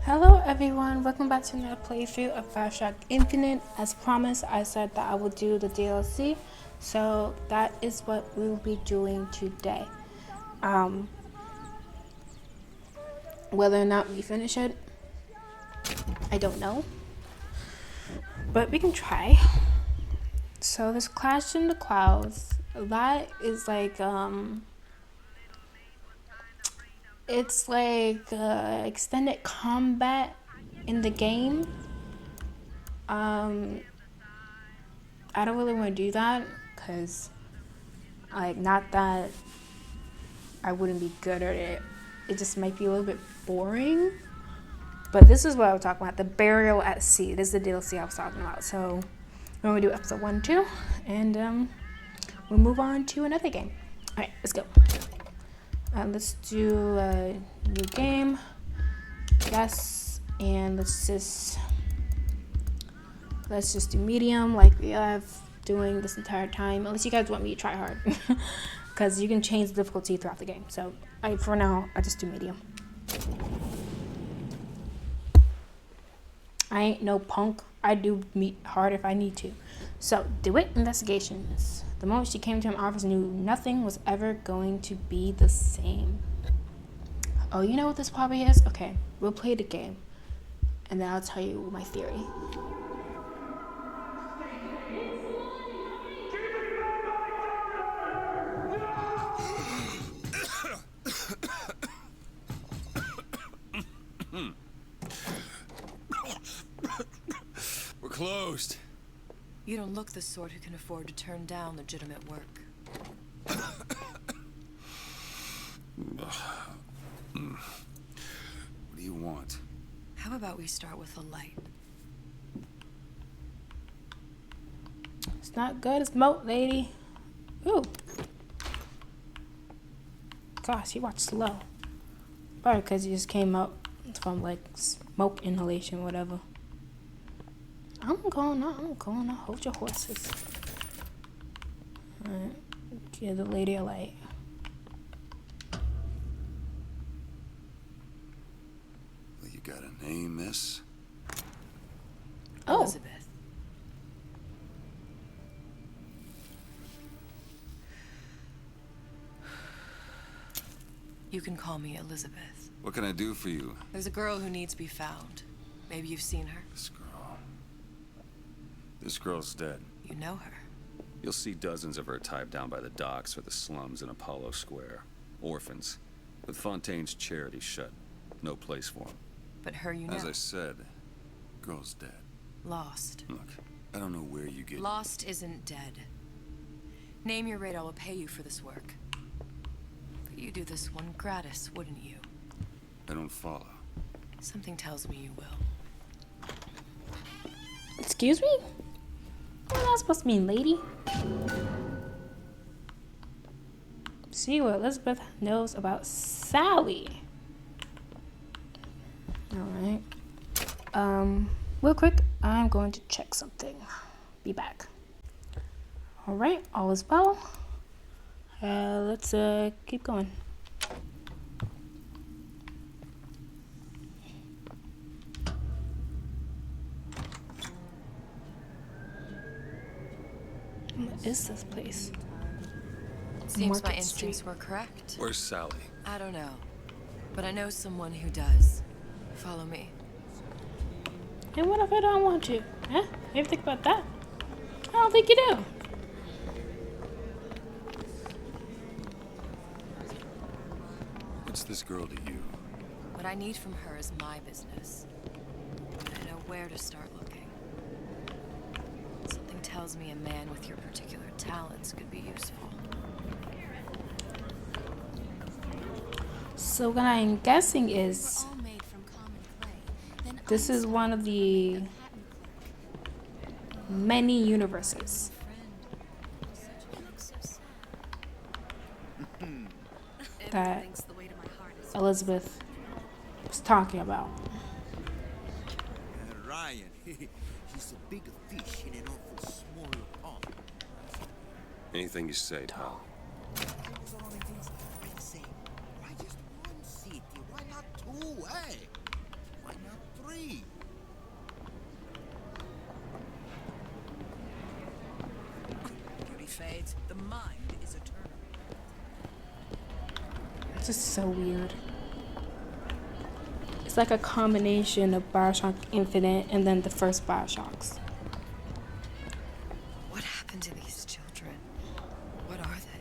Hello everyone, welcome back to another playthrough of Bioshock Infinite. As promised, I said that I would do the DLC, so that is what we will be doing today. Whether or not we finish it, I don't know, but we can try. So this Clash in the Clouds, that is like, it's like extended combat in the game. I don't really want to do that because, like, not that I wouldn't be good at it. It just might be a little bit boring. But this is what I was talking about, the Burial at Sea. This is the DLC I was talking about. So we're going to do episode 1 and 2, and we'll move on to another game. All right, let's go. Let's do a new game. Yes, and let's just do medium like we have doing this entire time, unless you guys want me to try hard, because you can change the difficulty throughout the game. So for now, I just do medium. I ain't no punk. I do meet hard if I need to. So Dewitt investigations. The moment she came to him, office knew nothing was ever going to be the same. Oh, you know what this probably is? Okay, we'll play the game, and then I'll tell you my theory. We're closed. You don't look the sort who can afford to turn down legitimate work. What do you want? How about we start with a light? It's not good as smoke, lady. Ooh. Gosh, you watch slow. Probably because you just came up from like smoke inhalation, whatever. I'm going on. Hold your horses. Alright. Give the lady a light. Well, you got a name, miss? Oh. Elizabeth. You can call me Elizabeth. What can I do for you? There's a girl who needs to be found. Maybe you've seen her. This girl's dead. You know her. You'll see dozens of her tied down by the docks or the slums in Apollo Square. Orphans. With Fontaine's charity shut. No place for them. But her you know. As I said, girl's dead. Lost. Look, I don't know where you get... Lost isn't dead. Name your rate, I will pay you for this work. But you do this one gratis, wouldn't you? I don't follow. Something tells me you will. Excuse me? What am I supposed to mean, lady? See what Elizabeth knows about Sally. Alright. Real quick, I'm going to check something. Be back. Alright, all is well. Let's keep going. What is this place? Seems my Market instincts Street. were correct. Where's Sally? I don't know. But I know someone who does. Follow me. And what if I don't want to? Huh? You ever think about that? I don't think you do. What's this girl to you? What I need from her is my business. But I know where to start looking. Something tells me a man with your particular talents could be useful. So what I'm guessing is this is one of the many universes that Elizabeth was talking about. Ryan, he's a big fish in an awful small pond. Anything you say, pal. Those are only things I say. Why just one city? Why not two, eh? Why not Wait, the mind is eternal. It's just so weird. It's like a combination of Bioshock Infinite and then the first Bioshocks. What happened to these children? What are they?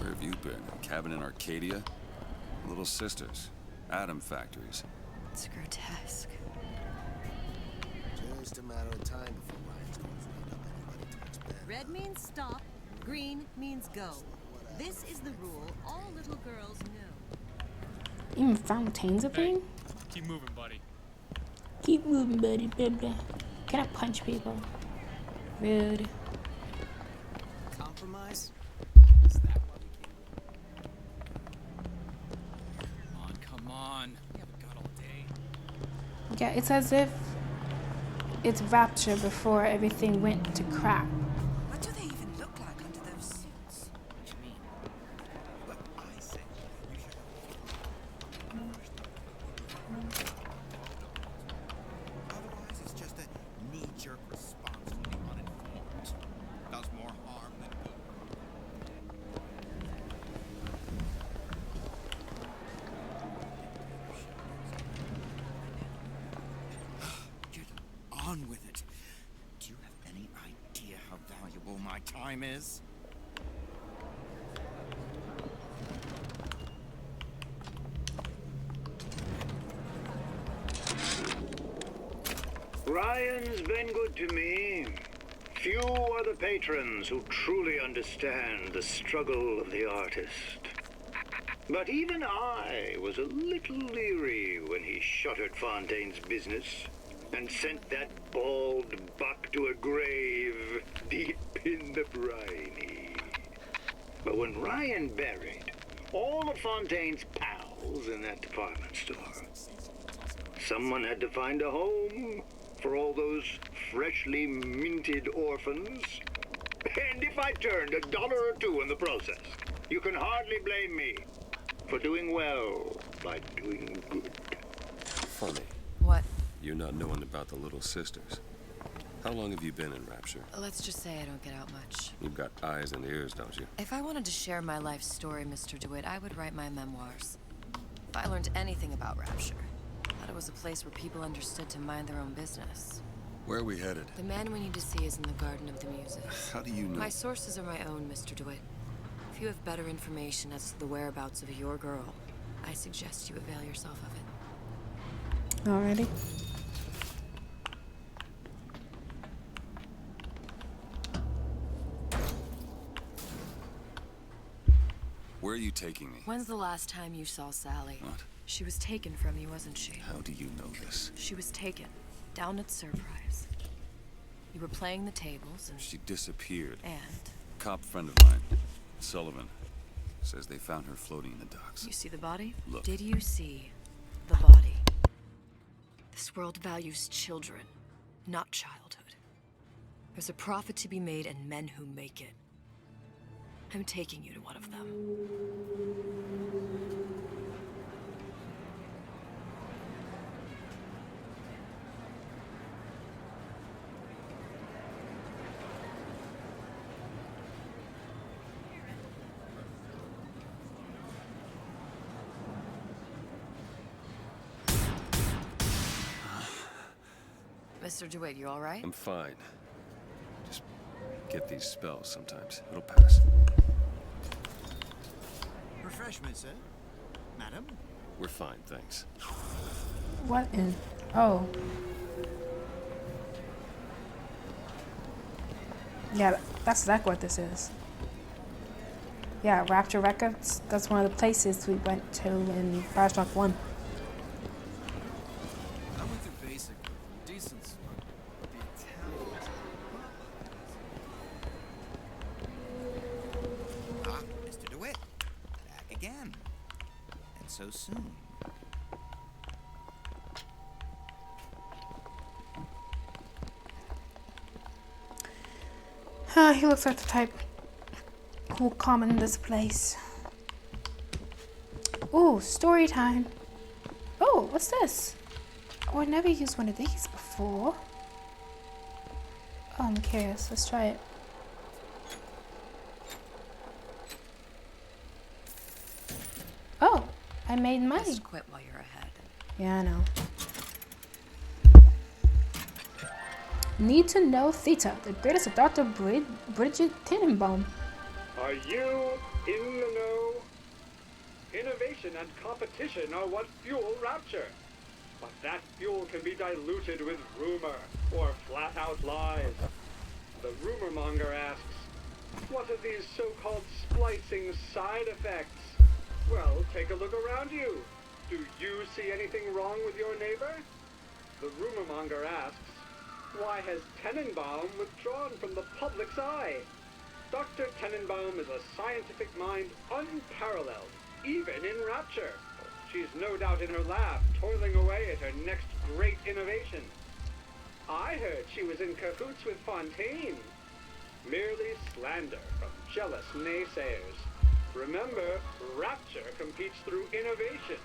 Where have you been? Cabin in Arcadia? Little sisters. Atom factories. It's grotesque. Just a matter of time before Ryan's going to round up anybody to expand. Red means stop, green means go. This is the rule all little girls know. Even Fontaine's a thing? Keep moving, buddy. Keep moving, buddy, baby. Can I punch people? Rude. Compromise? Is that why we came? Come on. We haven't got all day. Yeah, it's as if it's Rapture before everything went to crap. What do they even look like under those suits? What do you mean? But I say you should otherwise, it's just a knee-jerk response from the uninformed. Does more harm than good. Get on with it. Do you have any idea how valuable my time is? Ryan's been good to me. Few are the patrons who truly understand the struggle of the artist. But even I was a little leery when he shuttered Fontaine's business and sent that bald buck to a grave deep in the briny. But when Ryan buried all of Fontaine's pals in that department store, someone had to find a home for all those freshly minted orphans. And if I turned $1 or $2 in the process, you can hardly blame me for doing well by doing good. Funny. What? You not knowing about the little sisters. How long have you been in Rapture? Let's just say I don't get out much. You've got eyes and ears, don't you? If I wanted to share my life story, Mr. Dewitt, I would write my memoirs. If I learned anything about Rapture, I thought it was a place where people understood to mind their own business. Where are we headed? The man we need to see is in the Garden of the Muses. How do you know? My sources are my own, Mr. Dewitt. If you have better information as to the whereabouts of your girl, I suggest you avail yourself of it. Alrighty. Where are you taking me? When's the last time you saw Sally? What? She was taken from you, wasn't she? How do you know this? She was taken, down at Surprise. You were playing the tables and... She disappeared. And? Cop friend of mine, Sullivan, says they found her floating in the docks. You see the body? Look. Did you see the body? This world values children, not childhood. There's a profit to be made and men who make it. I'm taking you to one of them. Mr. DeWitt, you all right? I'm fine. Just get these spells sometimes. It'll pass. Refreshments, sir? Madam? We're fine, thanks. What in? Oh. Yeah, that's exactly what this is. Yeah, Rapture Records. That's one of the places we went to in Bioshock 1. I went through basic, decent, but the Italians. Ah, Mr. DeWitt. Back again. And so soon. He looks like the type who will come in this place. Ooh, story time. Oh, what's this? Oh, I never used one of these before. Oh, I'm curious. Let's try it. I made money. Best quit while you're ahead. Yeah, I know. Need to know Theta, the greatest of Dr. Bridget Tenenbaum. Are you in the know? Innovation and competition are what fuel Rapture. But that fuel can be diluted with rumor or flat-out lies. The rumor monger asks, what are these so-called splicing side effects? Well, take a look around you. Do you see anything wrong with your neighbor? The rumor monger asks, why has Tenenbaum withdrawn from the public's eye? Dr. Tenenbaum is a scientific mind unparalleled, even in Rapture. She's no doubt in her lab, toiling away at her next great innovation. I heard she was in cahoots with Fontaine. Merely slander from jealous naysayers. Remember, Rapture competes through innovation,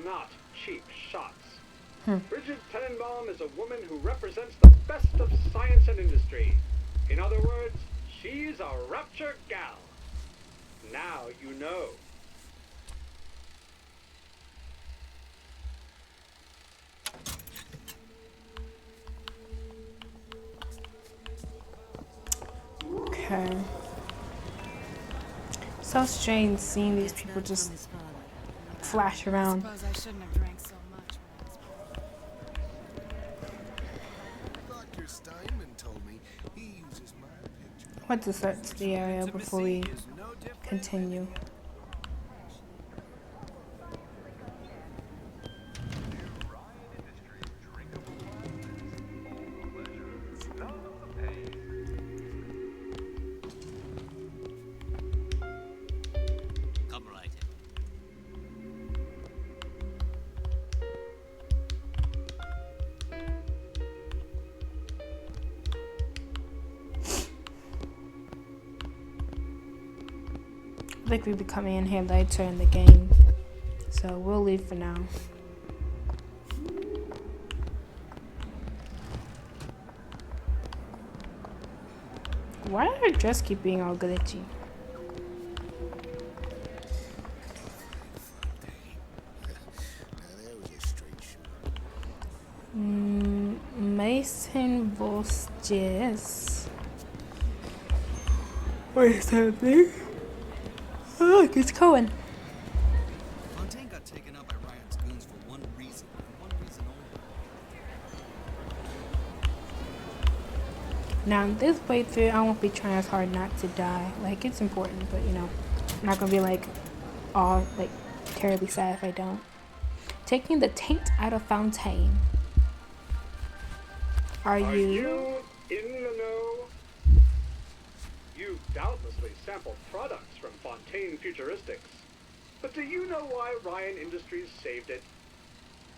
not cheap shots. Bridget Tenenbaum is a woman who represents the best of science and industry. In other words, she's a Rapture gal. Now you know. Okay. So strange seeing these people just flash around. Suppose I shouldn't have drank so much when I was Dr. Steinman told me he uses my picture. What to search the area before we continue. Come right in. I think we're becoming in here later in the game, so we'll leave for now. Why do her dress keep being all glitchy? Now there was a straight shot. Mason Vosges. What is happening? Oh, it's Cohen. Fontaine got taken out by Ryan's goons for one reason, and one reason only. Now, in this playthrough, I won't be trying as hard not to die. Like, it's important, but you know, I'm not gonna be like all like terribly sad if I don't. Taking the taint out of Fontaine. Are you in the know? You've doubtlessly sampled products from Fontaine Futuristics. But do you know why Ryan Industries saved it?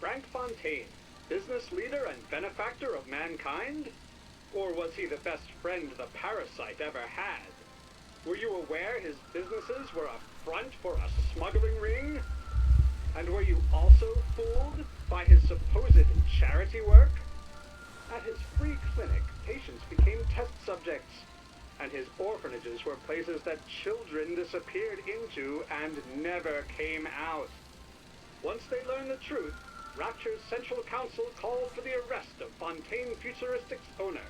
Frank Fontaine, business leader and benefactor of mankind? Or was he the best friend the parasite ever had? Were you aware his businesses were a front for a smuggling ring? And were you also fooled by his supposed charity work? At his free clinic, patients became test subjects, and his orphanages were places that children disappeared into and never came out. Once they learned the truth, Rapture's Central Council called for the arrest of Fontaine Futuristics' owner.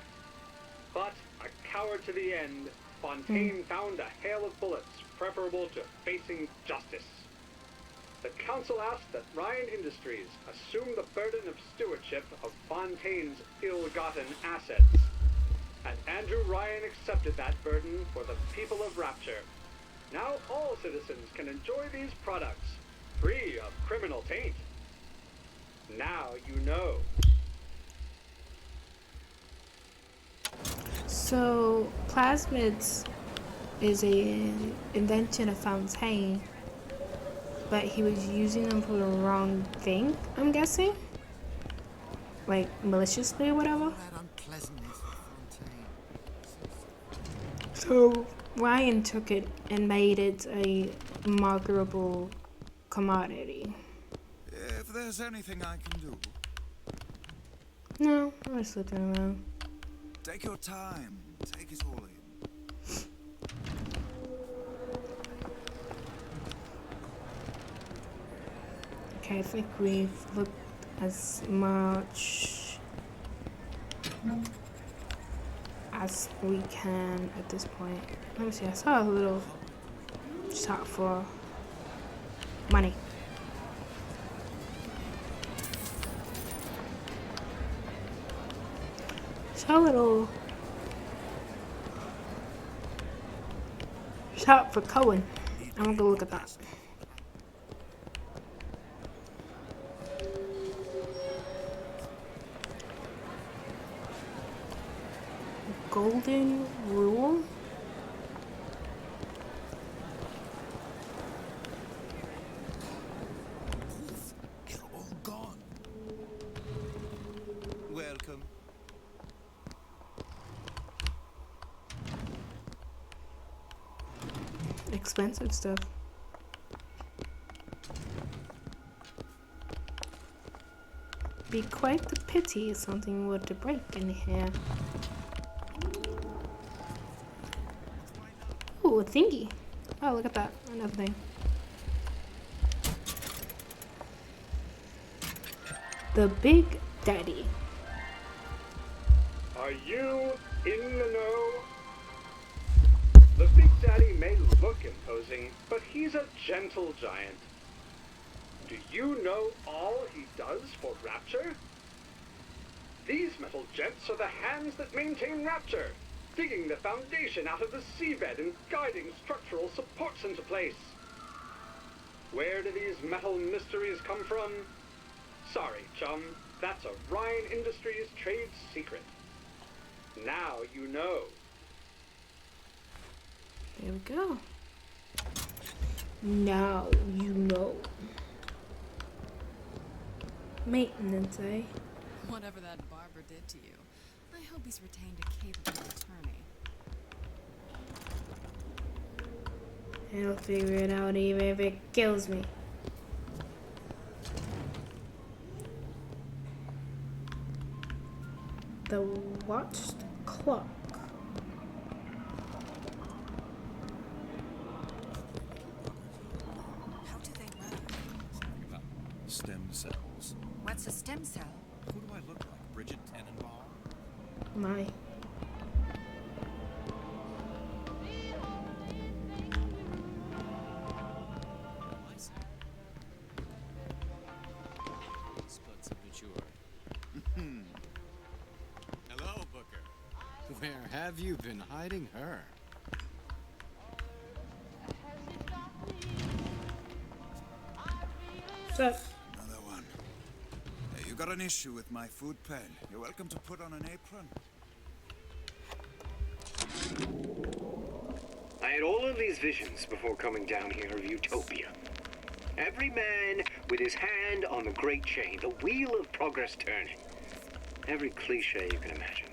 But, a coward to the end, Fontaine found a hail of bullets preferable to facing justice. The council asked that Ryan Industries assume the burden of stewardship of Fontaine's ill-gotten assets. And Andrew Ryan accepted that burden for the people of Rapture. Now all citizens can enjoy these products, free of criminal taint. Now you know. So, plasmids is an invention of Fontaine, but he was using them for the wrong thing, I'm guessing? Like, maliciously or whatever? That unpleasantness of Fontaine. So, Ryan took it and made it a marketable commodity. If there's anything I can do, No, I'm just looking around. take your time. Take it all in. Okay, I think we've looked as much as we can at this point. Let me see, I saw a little shop for money. Saw a little shop for Cohen. I'm gonna go look at that. Golden rule? They're all gone. Welcome. Expensive stuff. Be quite the pity if something were to break in here. Ooh, a thingy. Oh, look at that. Another thing. The Big Daddy. Are you in the know? The Big Daddy may look imposing, but he's a gentle giant. Do you know all he does for Rapture? These metal jets are the hands that maintain Rapture, digging the foundation out of the seabed and guiding structural supports into place. Where do these metal mysteries come from? Sorry, chum, that's a Ryan Industries trade secret. Now you know. There we go. Now you know. Maintenance, eh? Whatever that barber did to you, I hope he's retained a capable attorney. I'll figure it out even if it kills me. The watched clock. How do they work? Something about stem cells. What's a stem cell? Who do I look like? Bridget Tenenbaum? My. Spots of mature. Hello, Booker. Where have you been hiding her? What's up? Another one. Hey, you got an issue with my food pen. You're welcome to put on an apron. I had all of these visions before coming down here of Utopia. Every man with his hand on the great chain, the wheel of progress turning. Every cliche you can imagine.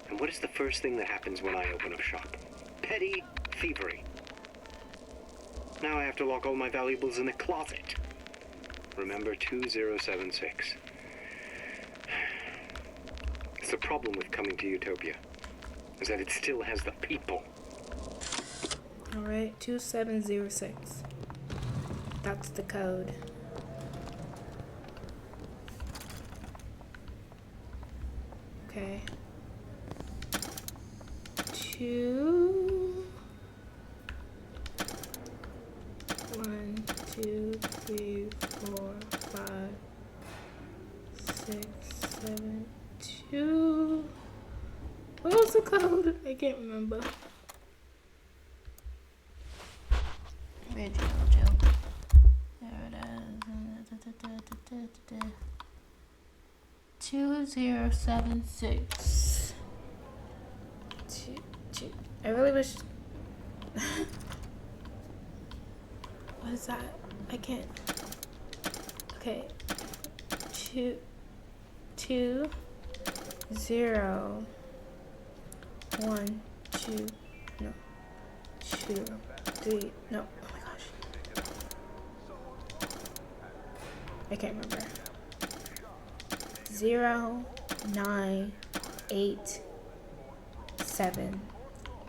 And what is the first thing that happens when I open up shop? Petty thievery. Now I have to lock all my valuables in the closet. Remember 2076. It's the problem with coming to Utopia, is that it still has the people. Alright, 2706. That's the code. Okay. 2 1 2 3 4 5 6 7 2. What was the code? I can't remember. Where'd you go, Joe? There it is. 2076. I really wish. What is that? I can't. Okay. 2 0 1 2 no 2 3 no. Oh my gosh. I can't remember. 0 9 8 7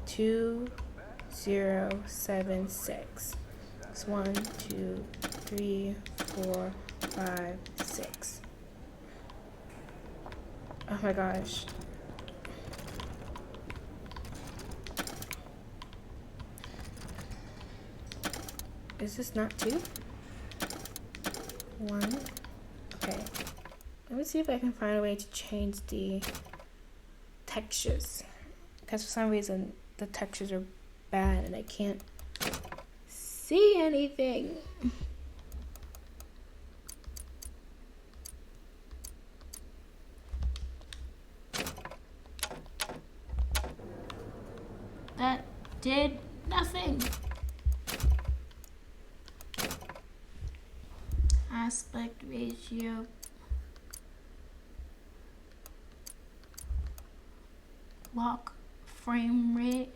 2 0 7 6. It's 1 2 3 4, 5, 6. Oh my gosh. Is this not 2? 1. Okay. Let me see if I can find a way to change the textures. Because for some reason the textures are bad and I can't see anything. That did nothing. Aspect ratio. Lock frame rate.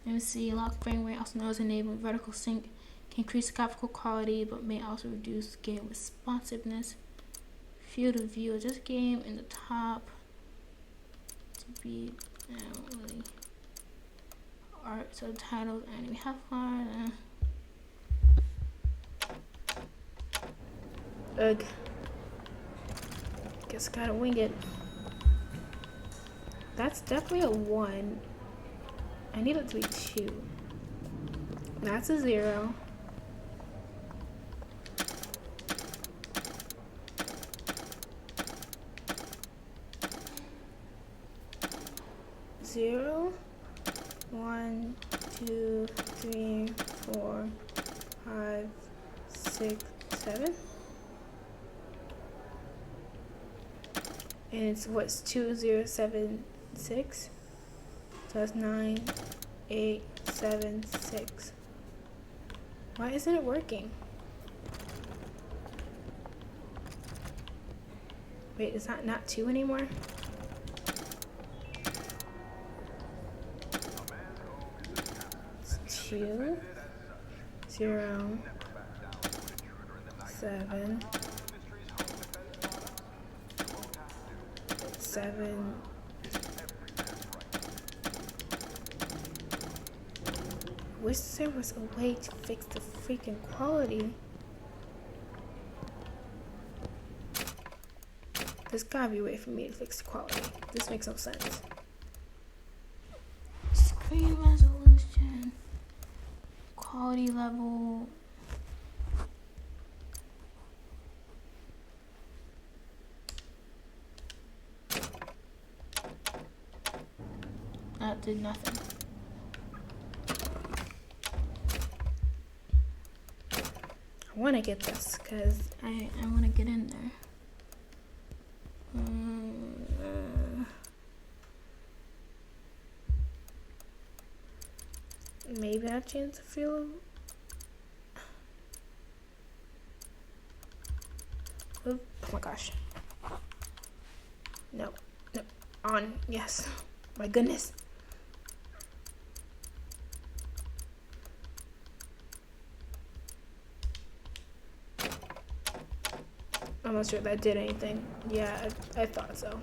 Let me see. Lock frame rate, also known as enabling vertical sync, can increase graphical quality but may also reduce game responsiveness. Field of view. This game in the top to be really art subtitles, anime half fun. Ugh. Guess gotta wing it. That's definitely a 1. I need it to be 2. That's a 0. Zero, 1, 2, 3, 4, 5, 6, 7. And it's what's 2076? So that's 9, 8, 7, 6. Why isn't it working? Wait, is that not 2 anymore? It's 2, 0, 7, 7. Wish there was a way to fix the freaking quality. There's gotta be a way for me to fix the quality. This makes no sense. Screen resolution, quality level. That did nothing. I want to get this because I want to get in there. Maybe I'll change the feel. Oh my gosh. No. No. On. Yes. My goodness. I'm not sure if that did anything. Yeah, I thought so.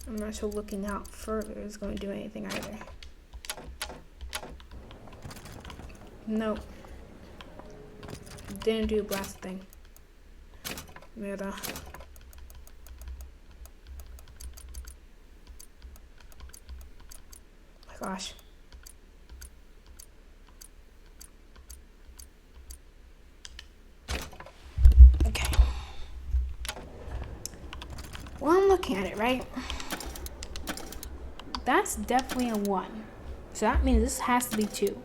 I'm not sure looking out further is going to do anything either. Nope. Didn't do a blast thing. Mierda. Gosh. Okay. Well, I'm looking at it, right? That's definitely a 1. So that means this has to be 2.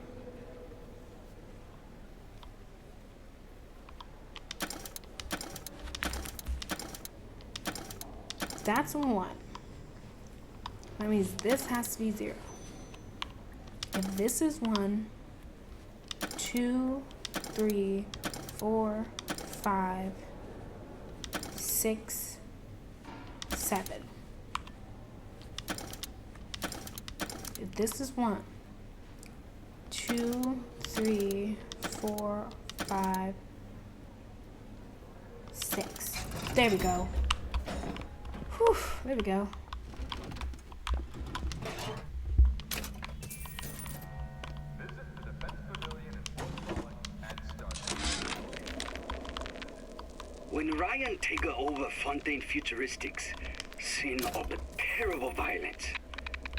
That's a 1. That means this has to be 0. If this is 1, 2, 3, 4, 5, 6, 7. If this is 1, 2, 3, 4, 5, 6. There we go. Whew, there we go. When Ryan take over Fontaine Futuristics, scene of terrible violence.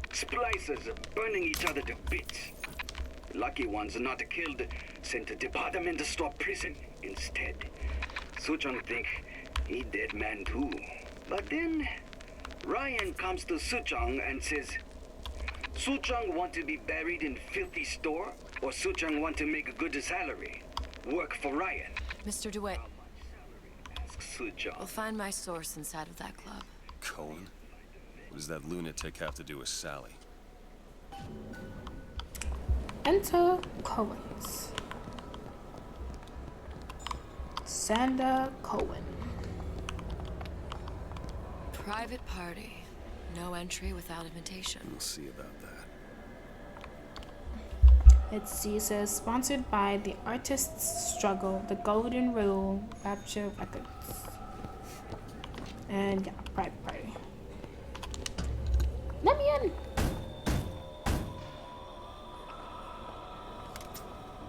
Splicers burning each other to bits. Lucky ones not killed, sent to department store prison instead. Suchong think he dead man too. But then Ryan comes to Suchong and says, Suchong want to be buried in filthy store, or Suchong want to make a good salary? Work for Ryan. Mr. Dewitt, Suchong. we'll find my source inside of that club. Cohen? What does that lunatic have to do with Sally? Enter Cohen's. Sandra Cohen. Private party. No entry without invitation. We'll see about that. Let's see, it says sponsored by the Artist's Struggle, the Golden Rule, Rapture Records. And yeah, private party. Let me in!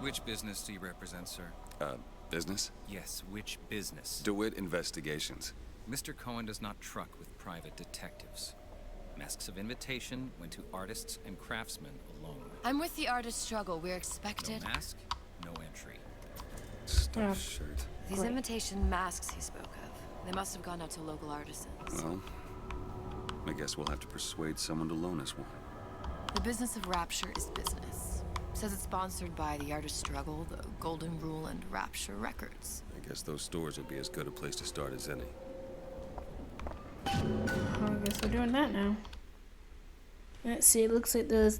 Which business do you represent, sir? Business? Yes, which business? Dewitt Investigations. Mr. Cohen does not truck with private detectives. Masks of invitation went to artists and craftsmen alone. I'm with the Artist Struggle. We're expected. No mask, no entry. Stuffed shirt. These Great. imitation masks he spoke of, they must have gone out to local artisans. Well, I guess we'll have to persuade someone to loan us one. The business of Rapture is business. Says it's sponsored by the Artist Struggle, the Golden Rule, and Rapture Records. I guess those stores would be as good a place to start as any. I guess we're doing that now. Let's see, it looks like there's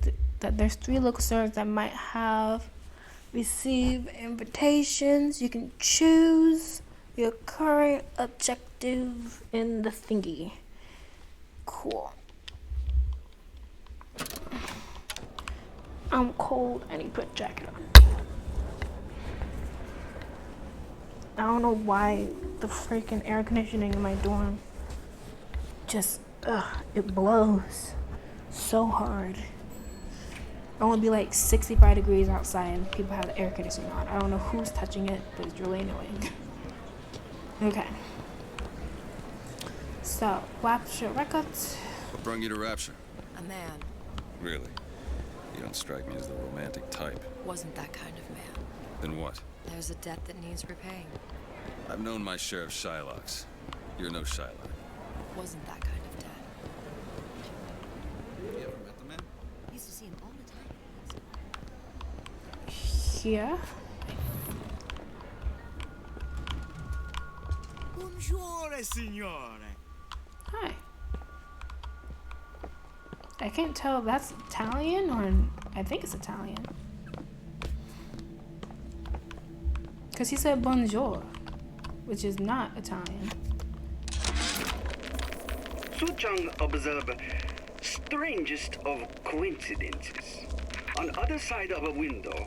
3 local stores that might have received invitations. You can choose your current objective in the thingy. Cool. I'm cold. I need to put a jacket on. I don't know why the freaking air conditioning in my dorm just, it blows so hard. I want to be like 65 degrees outside and people have the air conditioning on. I don't know who's touching it, but it's really annoying. Okay. So, Rapture Records. What brought you to Rapture? A man. Really? You don't strike me as the romantic type. Wasn't that kind of man. Then what? There's a debt that needs repaying. I've known my share of Shylocks. You're no Shylock. Wasn't that kind of debt. You ever met the man? Used to see him all the time. Here. Buongiorno, signore. Hi. I can't tell if that's Italian or I think it's Italian. Because he said bonjour, which is not Italian. Suchong observe strangest of coincidences. On other side of a window,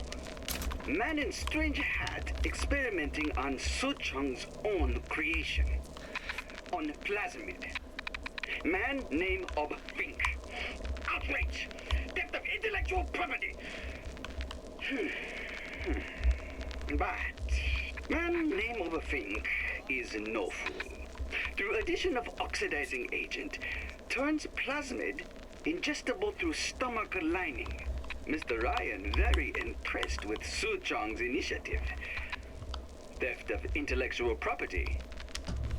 man in strange hat experimenting on Suchong's own creation. On plasmid. Man name of Fink. Outrage! Theft of intellectual property! But man name of Fink is no fool. Through addition of oxidizing agent, turns plasmid ingestible through stomach lining. Mr. Ryan very impressed with Suchong's initiative. Theft of intellectual property.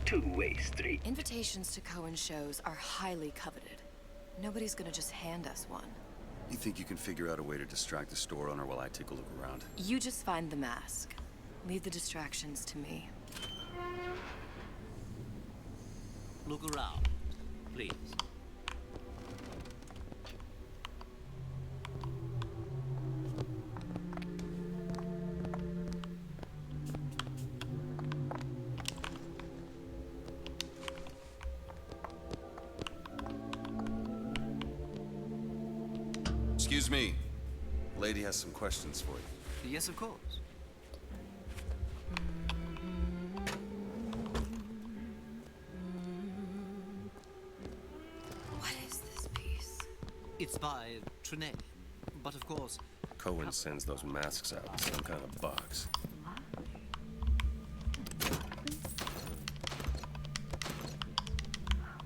Two-way street. Invitations to Cohen shows are highly coveted. Nobody's gonna just hand us one. You think you can figure out a way to distract the store owner while I take a look around? You just find the mask. Leave the distractions to me. Look around, please. Excuse me. Lady has some questions for you. Yes, of course. It's by Trine, but of course... Cohen sends those masks out in some kind of box.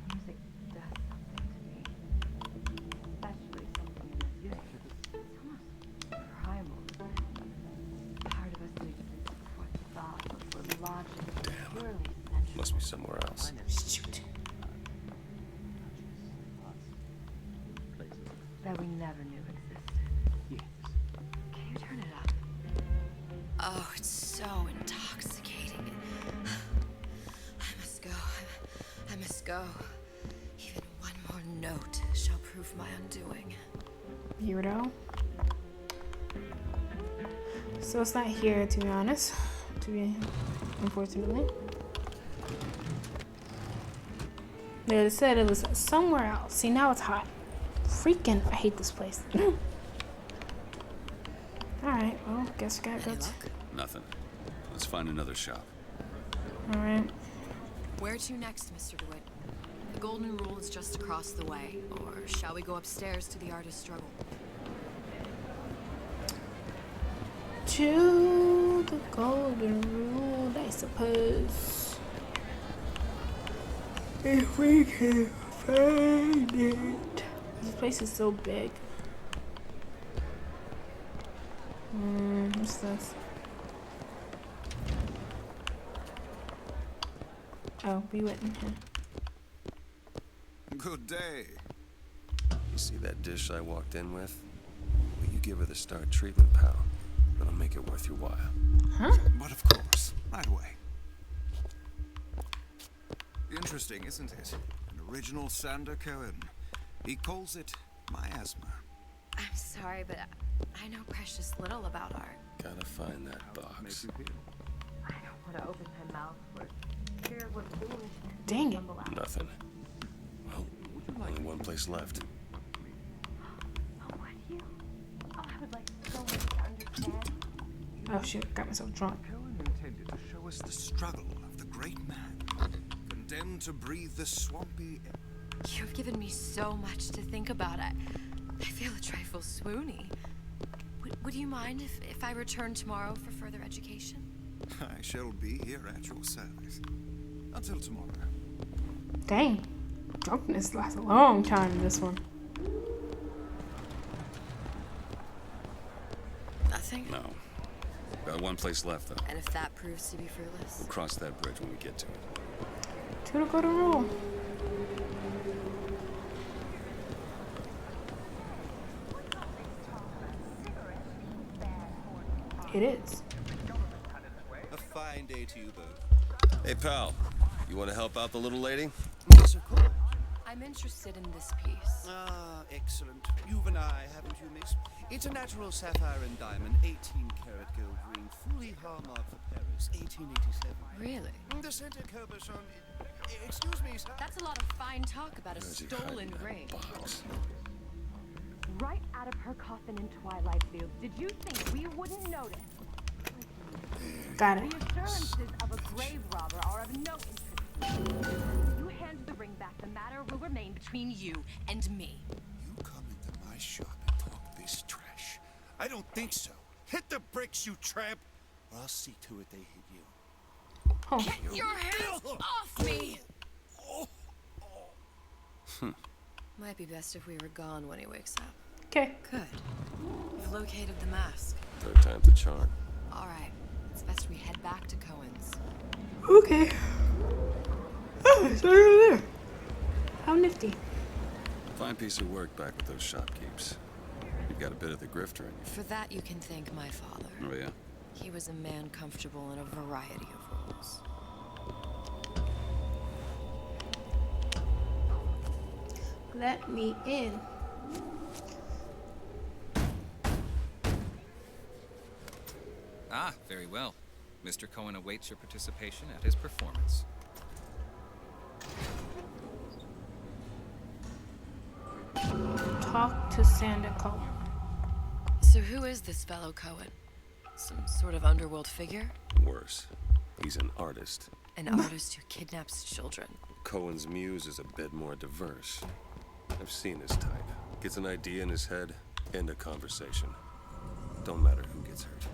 Music does something to me. Especially something in this game. It's almost primal. Part of us that exists before thought, before logic, purely sensual. Must be somewhere else. Shoot. That we never knew existed. Yes. Can you turn it up? Oh, it's so intoxicating. I must go. I must go. Even one more note shall prove my undoing. Weirdo. So it's not here, to be honest. Unfortunately. They said it was somewhere else. See, now it's hot. Freaking, I hate this place. Alright, well, guess we gotta go. Nothing. Let's find another shop. Alright. Where to next, Mr. Dewitt? The Golden Rule is just across the way. Or shall we go upstairs to the artist's struggle? To the Golden Rule, I suppose. If we can find it. This place is so big. What's this? Oh, Dewitt in here. Good day. You see that dish I walked in with? Will you give her the star treatment, pal? That'll make it worth your while. Huh? But of course, right away. Interesting, isn't it? An original Sander Cohen. He calls it miasma. I'm sorry, but I know precious little about art. Gotta find that box. I don't want to open my mouth for fear what foolishness. Dang it. Nothing. Well, only one place left. Oh, would you? Oh, I would like so much to understand. Oh shit, got myself drunk. Cohen intended to show us the struggle of the great man, condemned to breathe the swampy air. You've given me so much to think about. I feel a trifle swoony. Would you mind if I return tomorrow for further education? I shall be here at your service. Until tomorrow. Dang. Drunkenness lasts a long time in this one. Nothing? No. Got one place left, though. And if that proves to be fruitless? We'll cross that bridge when we get to it. To the Golden Rule. It is. A fine day to you both. Hey, pal. You want to help out the little lady? Yes, of course. I'm interested in this piece. Ah, excellent. You've an eye, haven't you, miss? It's a natural sapphire and diamond, 18-karat gold ring, fully hallmarked for Paris, 1887. Really? The center Cabochon... Excuse me, sir. That's a lot of fine talk about a stolen ring. Right out of her coffin in Twilight Fields. Did you think we wouldn't notice? Got it. The assurances of a grave robber are of no interest. You hand the ring back, the matter will remain between you and me. You come into my shop and talk this trash. I don't think so. Hit the bricks, you tramp, or I'll see to it they hit you. Oh. Get your hands off me! Might be best if we were gone when he wakes up. Okay. Good. You've located the mask. Third time's the charm. All right. It's best we head back to Cohen's. Okay. Oh, it's right over there. How nifty. Fine piece of work back with those shopkeepers. You've got a bit of the grifter in you. For that, you can thank my father. Oh, yeah? He was a man comfortable in a variety of roles. Let me in. Ah, very well. Mr. Cohen awaits your participation at his performance. Talk to Sander Cohen. So who is this fellow Cohen? Some sort of underworld figure? Worse. He's an artist. An artist who kidnaps children. Cohen's muse is a bit more diverse. I've seen his type. Gets an idea in his head, end a conversation. Don't matter who gets hurt.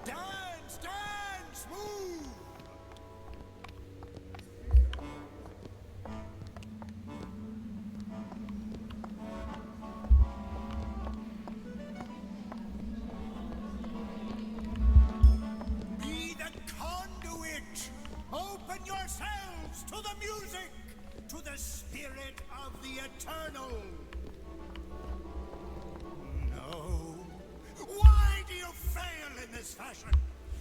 Dance, dance, move! Be the conduit! Open yourselves to the music, to the spirit of the eternal! No. Why do you fail in this fashion?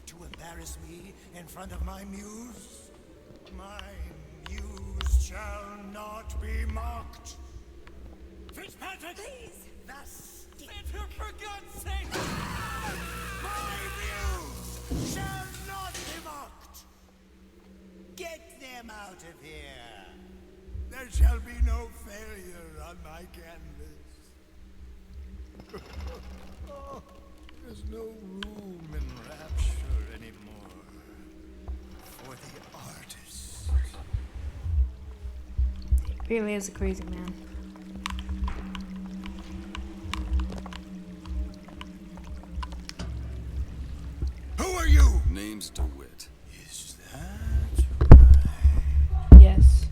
To embarrass me in front of my muse? My muse shall not be mocked. Fitzpatrick! Please! Thus, for God's sake! My muse shall not be mocked! Get them out of here! There shall be no failure on my canvas. Oh, there's no room in rapture anymore for the artist. Really is a crazy man. Who are you? Name's Dewitt. Is that right? Yes.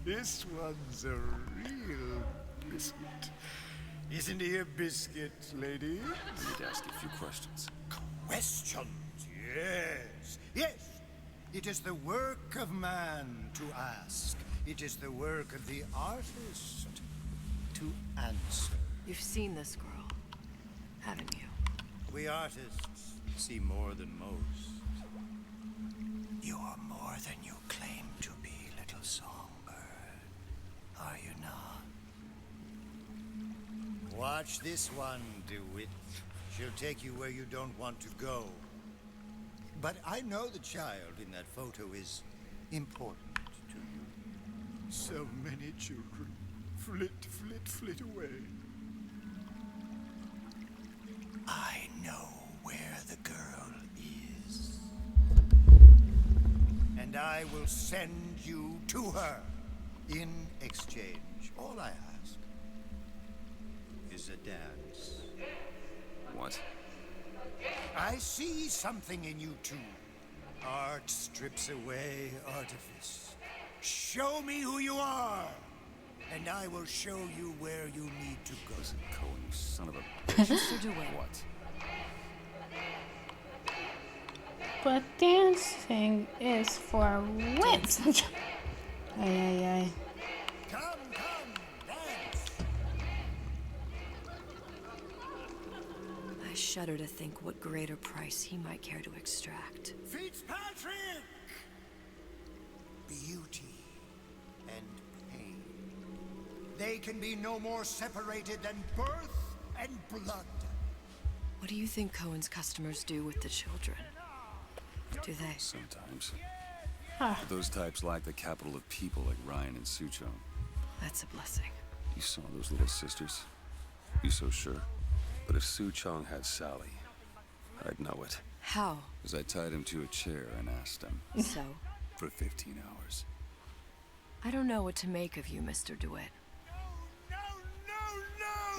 This one's a real biscuit. Isn't he a biscuit, lady? I need to ask you a few questions. Questions? Yes. Yes. It is the work of man to ask. It is the work of the artist to answer. You've seen this girl, haven't you? We artists see more than most. You are more than you claim to be, little songbird. Are you not? Watch this one, Dewitt. She'll take you where you don't want to go. But I know the child in that photo is important to you. So many children flit, flit, flit away. I know where the girl is. And I will send you to her. In exchange, all I ask is a dance. What? I see something in you two. Art strips away artifice. Show me who you are, and I will show you where you need to go. Listen, Cohen, you son of a bitch. Mr. Dewitt. What? But dancing is for wimps. Ay, ay, ay. Come, dance. I shudder to think what greater price he might care to extract. Fitzpatrick! Beauty and pain. They can be no more separated than birth and blood. What do you think Cohen's customers do with the children? Do they? Sometimes. Huh. Those types lack the capital of people like Ryan and Suchong. That's a blessing. You saw those little sisters? You so sure? But if Suchong had Sally, I'd know it. How? Because I tied him to a chair and asked him. So? For 15 hours. I don't know what to make of you, Mr. Dewitt. No!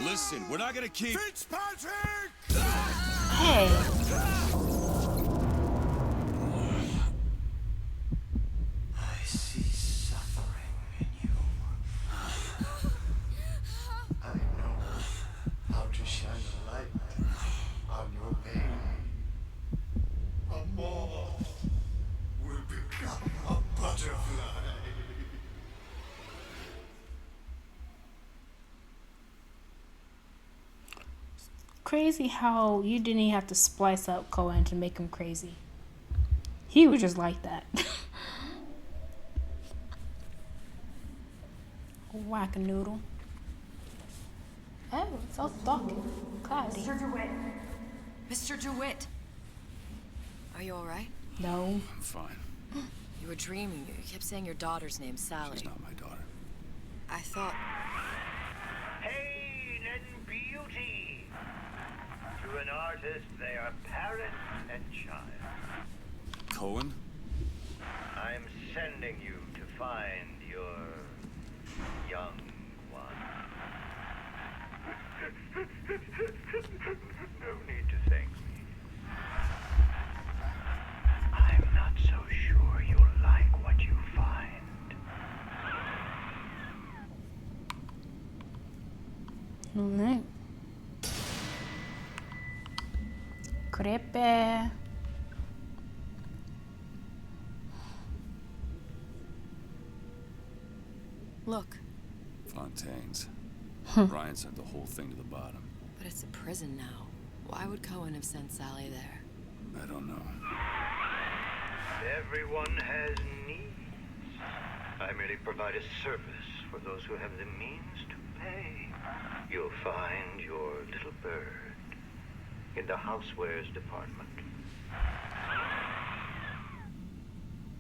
Listen, we're not gonna keep... Fitzpatrick! Hey. I see suffering in you. I know how to shine a light on your pain. A moth will become a butterfly. Crazy how you didn't even have to splice up Cohen to make him crazy. He was just like that. Whack-a-noodle. Oh, it's all dark and cloudy. Mr. DeWitt. Mr. DeWitt. Are you all right? No. I'm fine. You were dreaming. You kept saying your daughter's name, Sally. She's not my daughter. I thought... artists, they are parent and child. Cohen? I'm sending you to find your young one. No need to thank me. I'm not so sure you'll like what you find. Alright. Creepy. Look. Fontaine's. Ryan sent the whole thing to the bottom. But it's a prison now. Why would Cohen have sent Sally there? I don't know. Everyone has needs. I merely provide a service for those who have the means to pay. You'll find your little bird in the housewares department.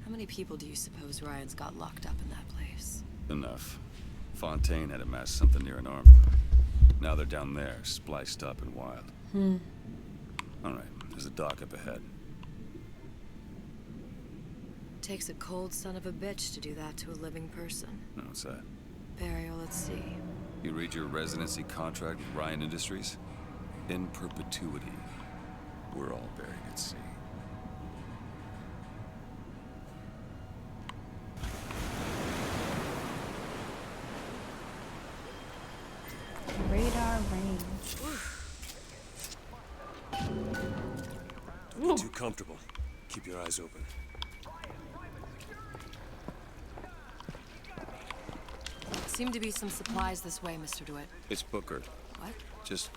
How many people do you suppose Ryan's got locked up in that place? Enough. Fontaine had amassed something near an army. Now they're down there, spliced up and wild. Alright, there's a dock up ahead. Takes a cold son of a bitch to do that to a living person. No, what's that? Burial at sea. You read your residency contract with Ryan Industries? In perpetuity, we're all buried at sea. Radar range. Get too comfortable. Keep your eyes open. Seem to be some supplies this way, Mr. Dewitt. It's Booker. What? Just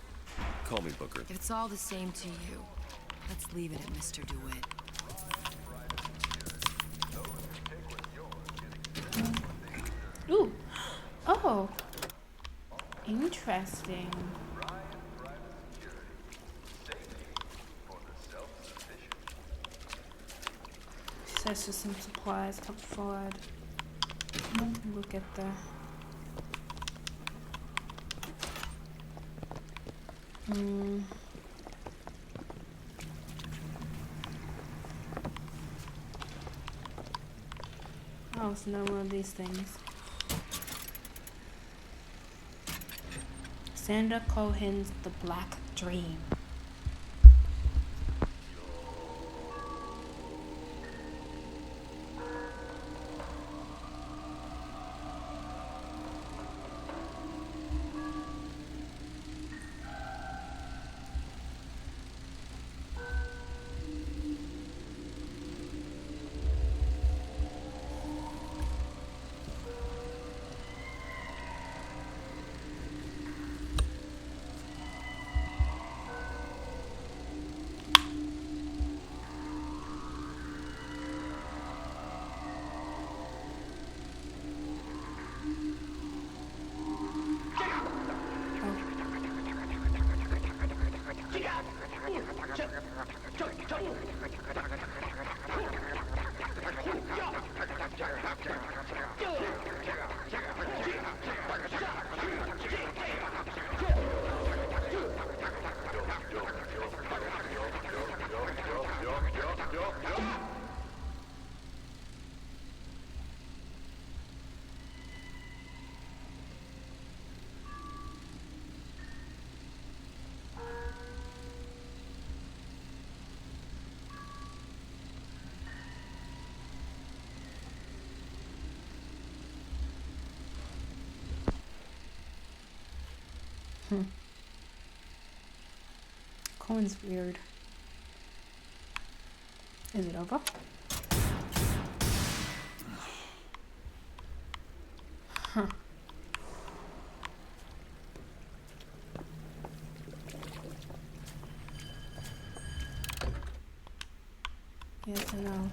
call me Booker. If it's all the same to you, let's leave it at Mr. Dewitt. Ooh. Oh. Interesting. Says just some supplies up forward. Look at the Oh, it's no one of these things. Sandra Cohen's The Black Dream. Cohen's weird. Is it over? Huh. Yes, I know.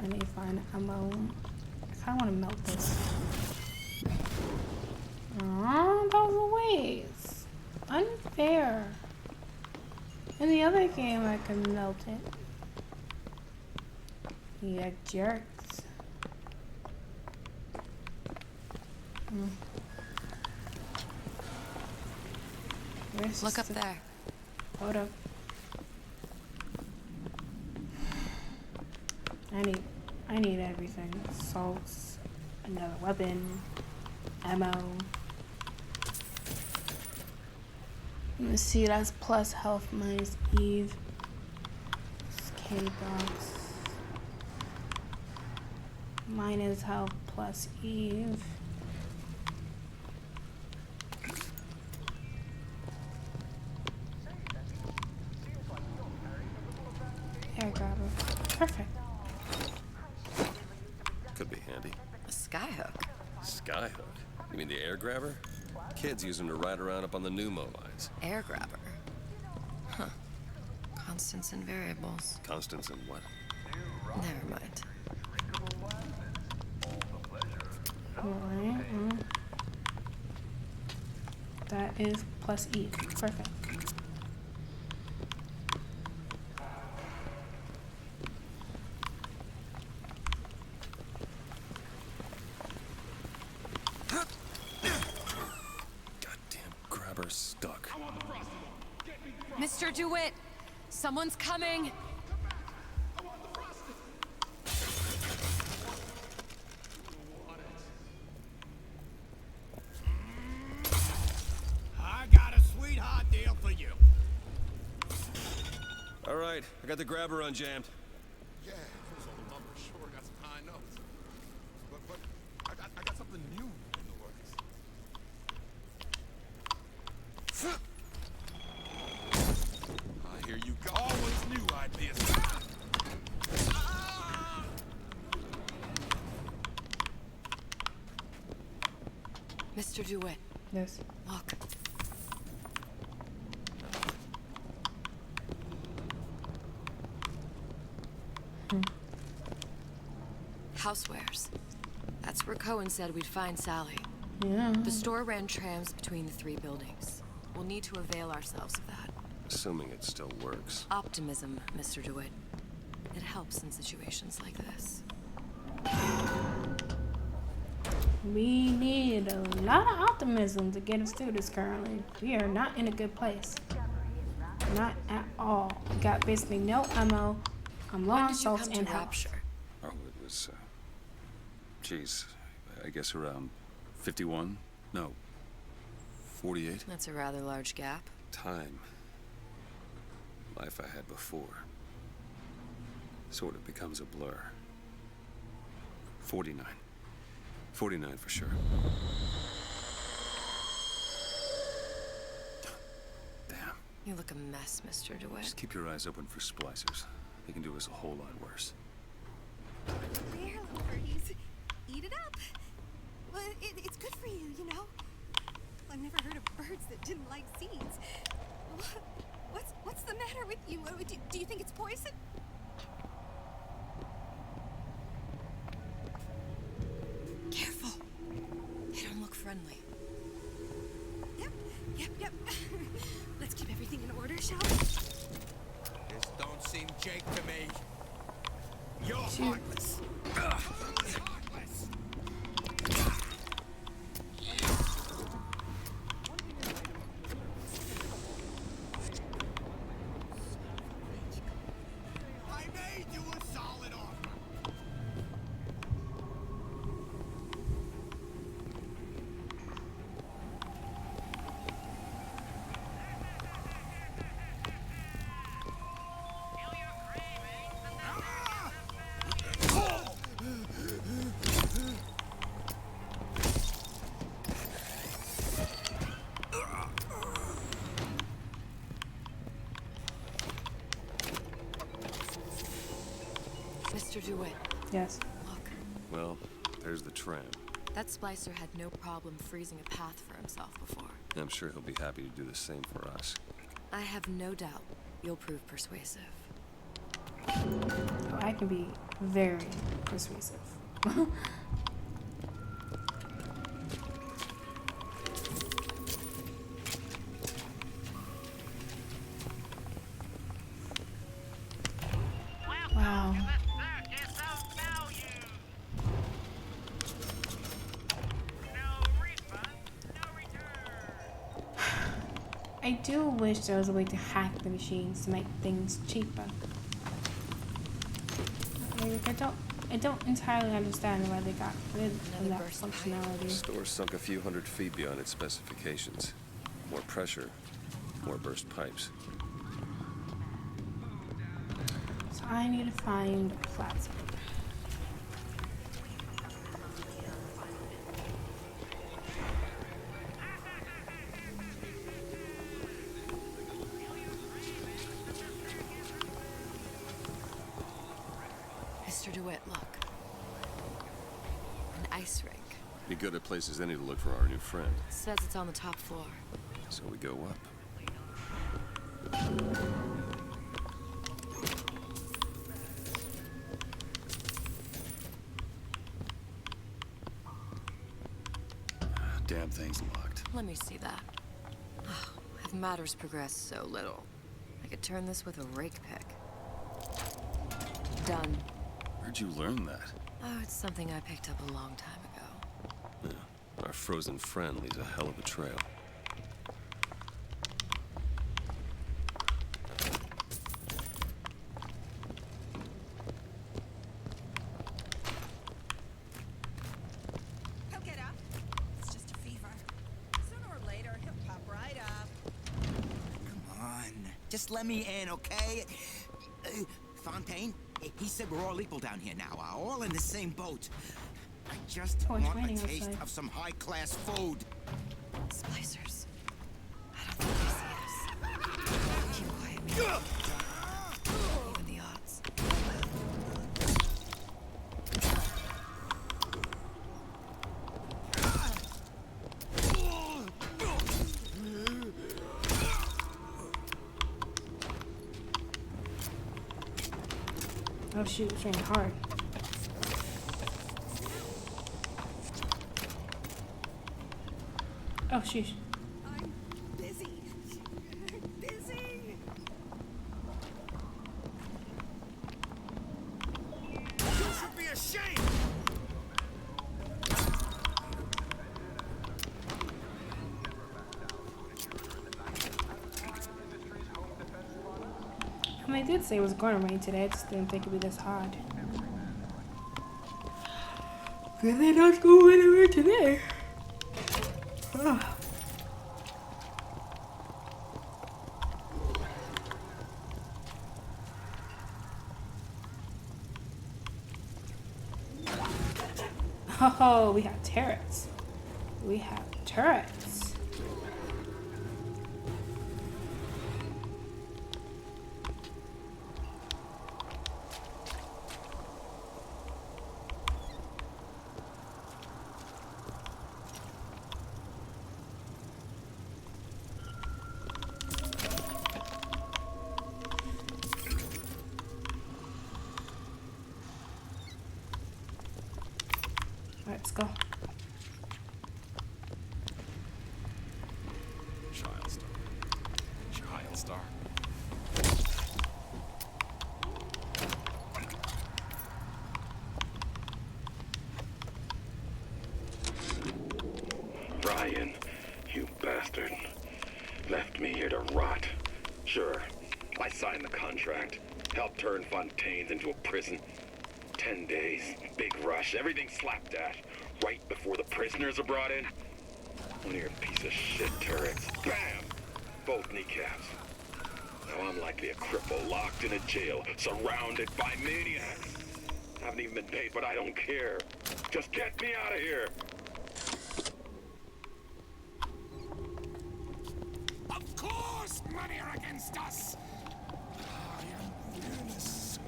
I need to find ammo. I kinda wanna melt this. Aww, that was a waste. Unfair. In the other game, I could melt it. Yeah, jerks. Look up there. Hold up. I need everything. Salts, another weapon, ammo. Let's see, that's plus health minus Eve. K box. Minus health plus Eve. Air grabber. Perfect. Could be handy. A skyhook. Skyhook? You mean the air grabber? Kids use them to ride around up on the pneumo lines. Air grabber. Huh. Constants and variables. Constants and what? Never mind. Alright. That is plus E. Perfect. Goddamn grabber stuck. Mr. Dewitt! Someone's coming! I got a sweetheart deal for you. All right, I got the grabber unjammed. Yeah, those old numbers sure got some high notes. But I got something new in the works. I hear you go. Always knew I'd be a star. Mr. Dewitt. Yes. Look. Housewares. That's where Cohen said we'd find Sally. Yeah. The store ran trams between the 3 buildings. We'll need to avail ourselves of that. Assuming it still works. Optimism, Mr. Dewitt. It helps in situations like this. We need a lot of optimism to get us through this currently. We are not in a good place. Not at all. We got basically no ammo. I'm low on salts and health. Oh, it was, geez, I guess around 51? No, 48? That's a rather large gap. Time. Life I had before. Sort of becomes a blur. 49. 49 for sure. Damn. You look a mess, Mr. DeWitt. Just keep your eyes open for splicers. They can do us a whole lot worse. There, little birdies. Eat it up. Well, it's good for you, you know? I've never heard of birds that didn't like seeds. What's the matter with you? Do you think it's poison? Careful. They don't look friendly. Yep. Let's keep everything in order, shall we? This don't seem Jake to me. You're heartless. Heartless. I made you a solid offer. Mr. DeWitt. Yes. Look. Well, there's the tram. That splicer had no problem freezing a path for himself before. I'm sure he'll be happy to do the same for us. I have no doubt you'll prove persuasive. Oh, I can be very persuasive. Wow. I do wish there was a way to hack the machines to make things cheaper. Like, I don't entirely understand why they got rid of that functionality. The store sunk a few hundred feet beyond its specifications. More pressure, more burst pipes. So I need to find plasma. Mr. Dewitt, look. An ice rink. Be good at places any to look for our new friend. Says it's on the top floor. So we go up. Damn thing's locked. Let me see that. Oh, have matters progressed so little? I could turn this with a rake pick. Done. Where'd you learn that? Oh, it's something I picked up a long time ago. Yeah. Our frozen friend leaves a hell of a trail. He'll get up. It's just a fever. Sooner or later, he'll pop right up. Come on. Just let me in, okay? Fontaine, he said we're all equal down here now. All in the same boat. I just want a taste of some high-class food. Splicers. I don't think they see us. Keep quiet, man. Even the odds. Oh shoot, it's raining hard. Oh shoot. I'm busy. Busy. You should be ashamed! I mean, I did say it was going to rain today. I just didn't think it'd be this hard. Really not going anywhere today. Ugh. Oh, we have turrets. We have turrets. Let's go. Child star. Child star. Ryan, you bastard. Left me here to rot. Sure, I signed the contract. Helped turn Fontaine's into a prison. 10 days, big rush, everything slapdash. Right before the prisoners are brought in. One of your piece of shit turrets. Bam! Both kneecaps. Now I'm likely a cripple locked in a jail, surrounded by maniacs. Haven't even been paid, but I don't care. Just get me out of here. Of course, money are against us. I am fearless,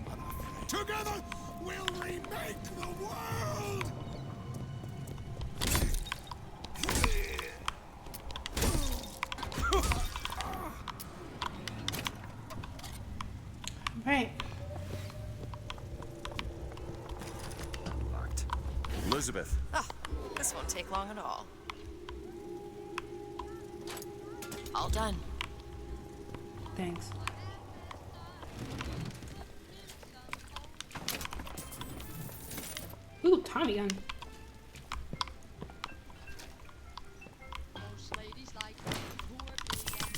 but together we'll remake the world. Right. Locked. Elizabeth. Oh, this won't take long at all. All done. Thanks. Ooh, Tommy gun. Most ladies like men who are big and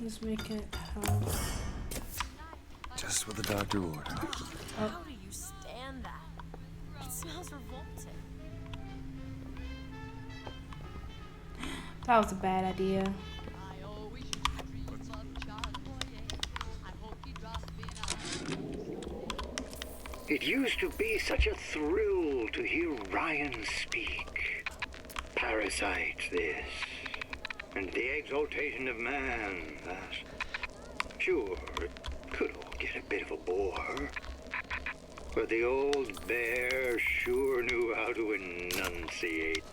Let's make it help. Just what the doctor ordered. How do you stand that? It smells revolting. That was a bad idea. It used to be such a thrill to hear Ryan speak. Parasite this, and the exaltation of man that. Sure, it could all get a bit of a bore. But the old bear sure knew how to enunciate.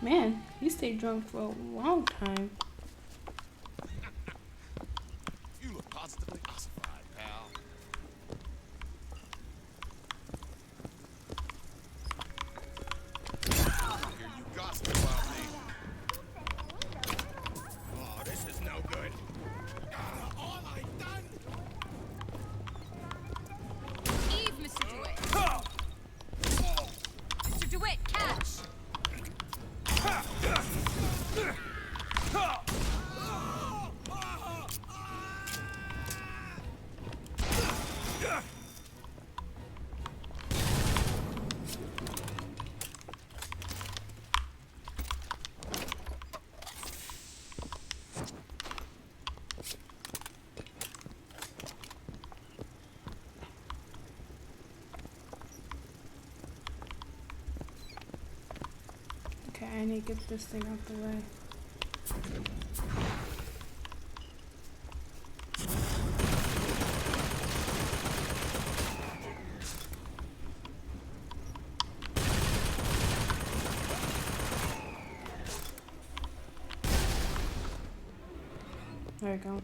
Man, you stayed drunk for a long time. You look positively ossified, pal. I hear you gossip about me. Oh, this is no good. All I've done. Eve, Mr. DeWitt. Mr. DeWitt, catch. Okay, I need to get this thing out the way. There we go.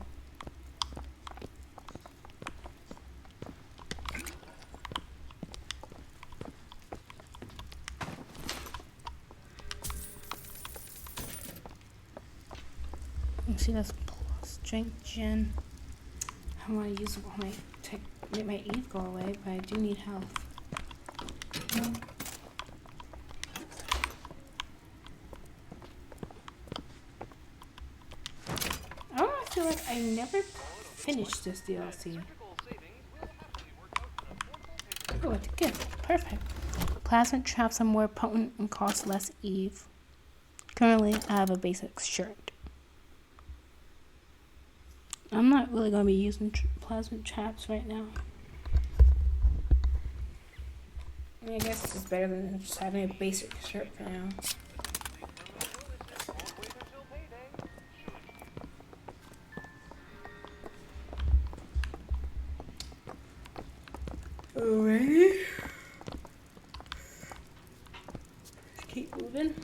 See, that's strength gen. I want to use it when make my Eve go away, but I do need health. Oh, I feel like I never finished this DLC. Oh, it's a gift. Perfect. Plasma traps are more potent and cost less Eve. Currently, I have a basic shirt. I'm not really going to be using plasma traps right now. I mean, I guess it's better than just having a basic shirt for now. Alrighty. Let's keep moving.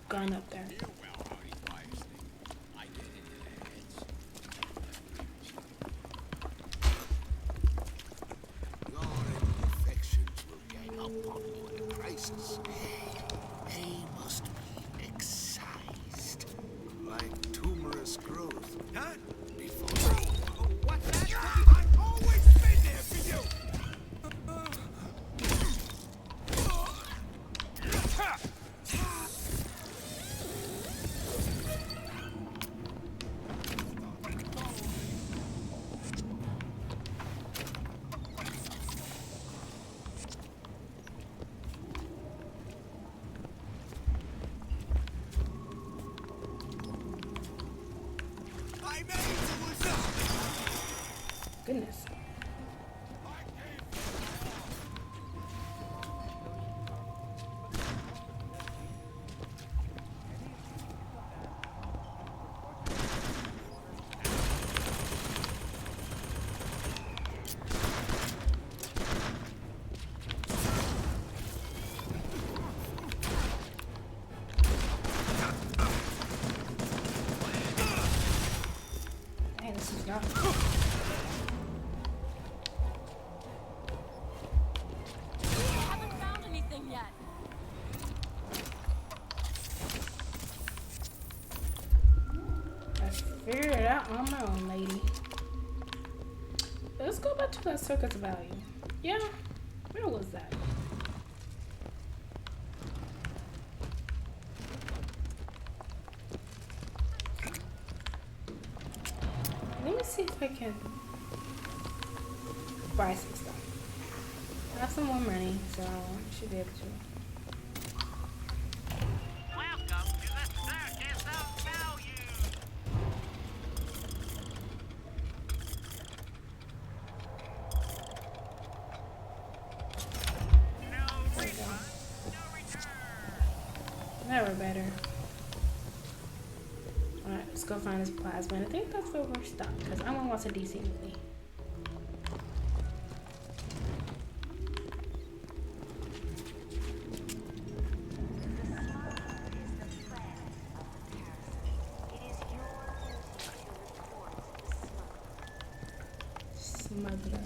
Gun up there. Your imperfections will gang up on you in a crisis. They must be excised. Like tumorous growth. Huh? Before. What's that? I've always been there for you! Goodness. Hey, this is rough. Figure it out on my own, lady. let's go back to that circus value. Yeah, where was that? Let me see if I can buy some stuff. I have some more money, so I should be able to. Welcome to the Circus of Value. There we go. Never better. Alright, let's go find this plasma. And I think that's where we're stuck, because I want to watch a DC movie. Smuggler.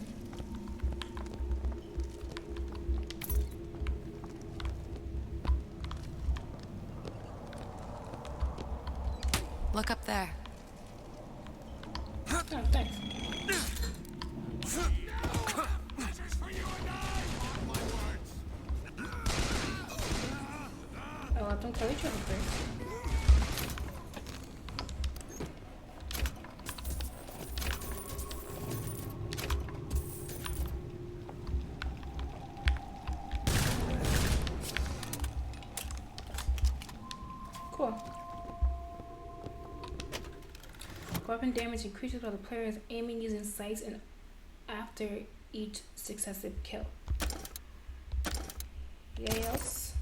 Look up there. Oh, thanks. Oh, I don't tell each other first. Cool. Weapon damage increases while the player is aiming using sights and after each successive kill. Yes.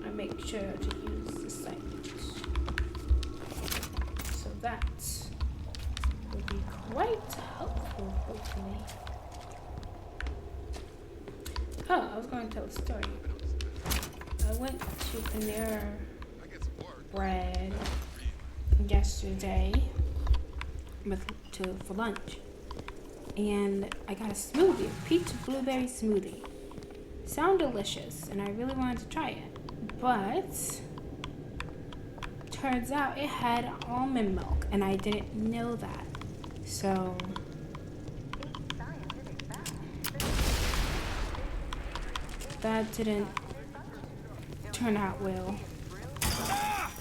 I make sure to use the sight. So that would be quite helpful, hopefully. Oh, I was going to tell a story. I went to Panera Bread yesterday for lunch, and I got a smoothie, a peach blueberry smoothie. Sound delicious, and I really wanted to try it, but turns out it had almond milk, and I didn't know that. So that didn't turn out well.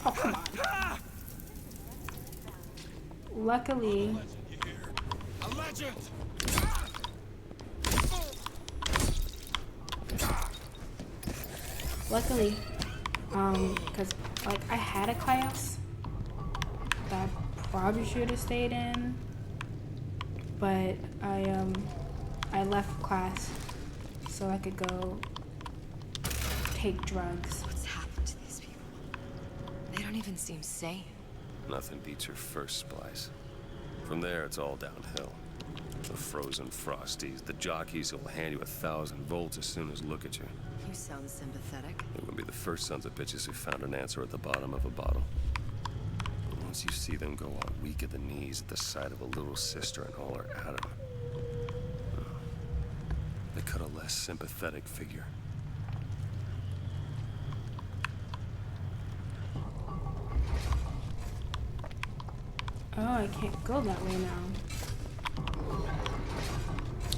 Oh, come on. Luckily, because like I had a class that I probably should have stayed in, but I left class so I could go take drugs. What's happened to these people? They don't even seem sane. Nothing beats your first splice. From there, it's all downhill. The frozen frosties, the jockeys who will hand you 1,000 volts as soon as look at you. You sound sympathetic. They wouldn't be the first sons of bitches who found an answer at the bottom of a bottle. But once you see them go all weak at the knees at the sight of a little sister and all her Adam, they cut a less sympathetic figure. Oh, I can't go that way now.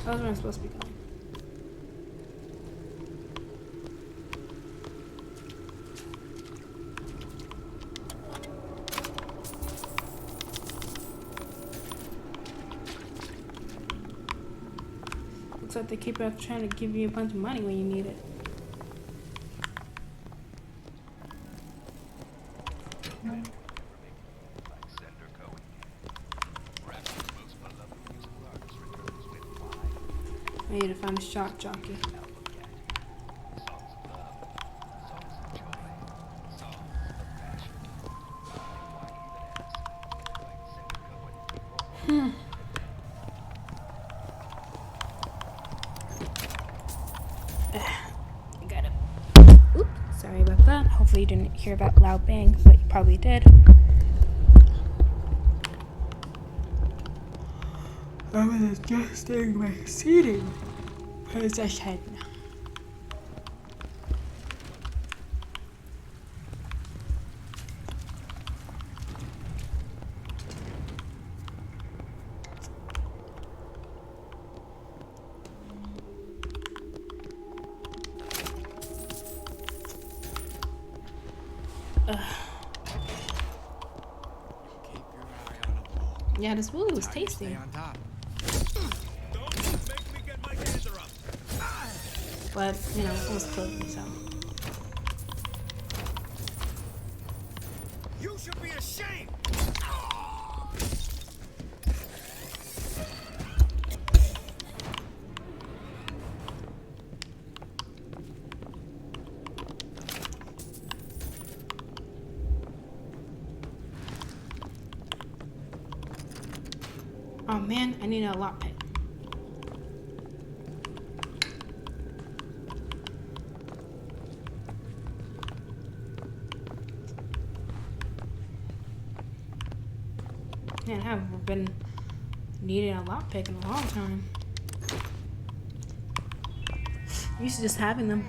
That was where I'm supposed to be going. Looks like they keep out trying to give you a bunch of money when you need it. I need to find a shock jockey. I got it. Oops, sorry about that. Hopefully you didn't hear that loud bang, but you probably did. I was adjusting my seating position. Yeah, this really was tasty. But, you know, it was cooking, so. You should be ashamed! Oh man, I need a lockpick. Man, I haven't been needing a lockpick in a long time. I'm used to just having them.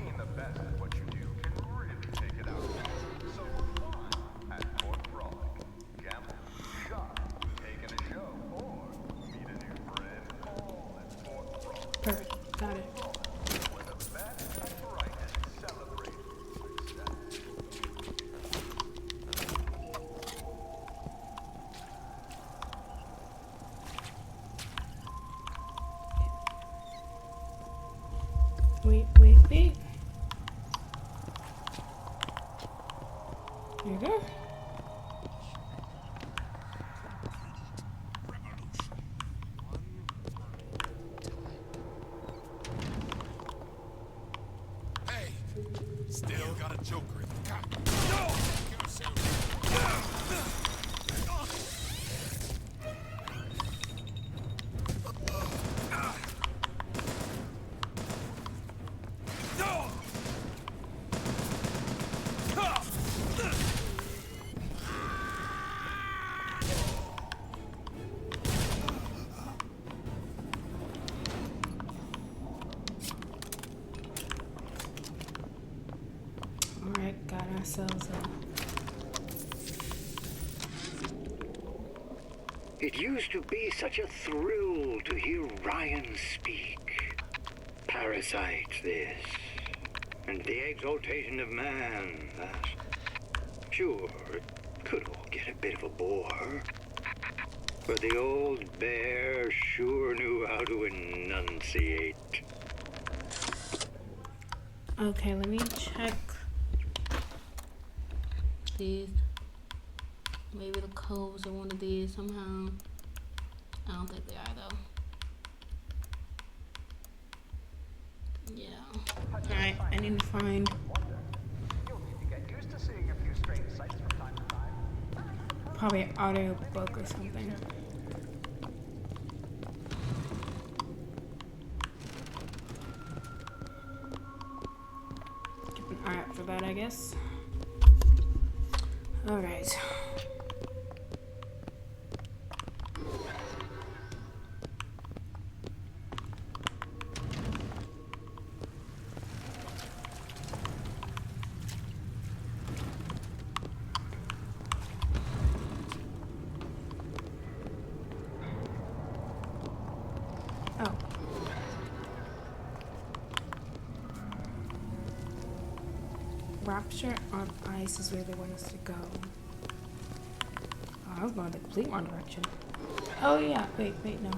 Perfect, got it. Wait. There you go. Hey, still got a joker in the cop. No! Alright, got ourselves a... It used to be such a thrill to hear Ryan speak. Parasite, this. And the exaltation of man, that. Sure, it could all get a bit of a bore. But the old bear sure knew how to enunciate. Okay, let me check. Please. Maybe the codes are one of these somehow. I don't think they are though. Yeah. Alright, I need to find probably an audio book or something. Keep an eye out for that, I guess. Alright. Oh. Rapture on Ice is where they want us to go. Oh, I was going the complete wrong direction. Oh yeah, wait, no.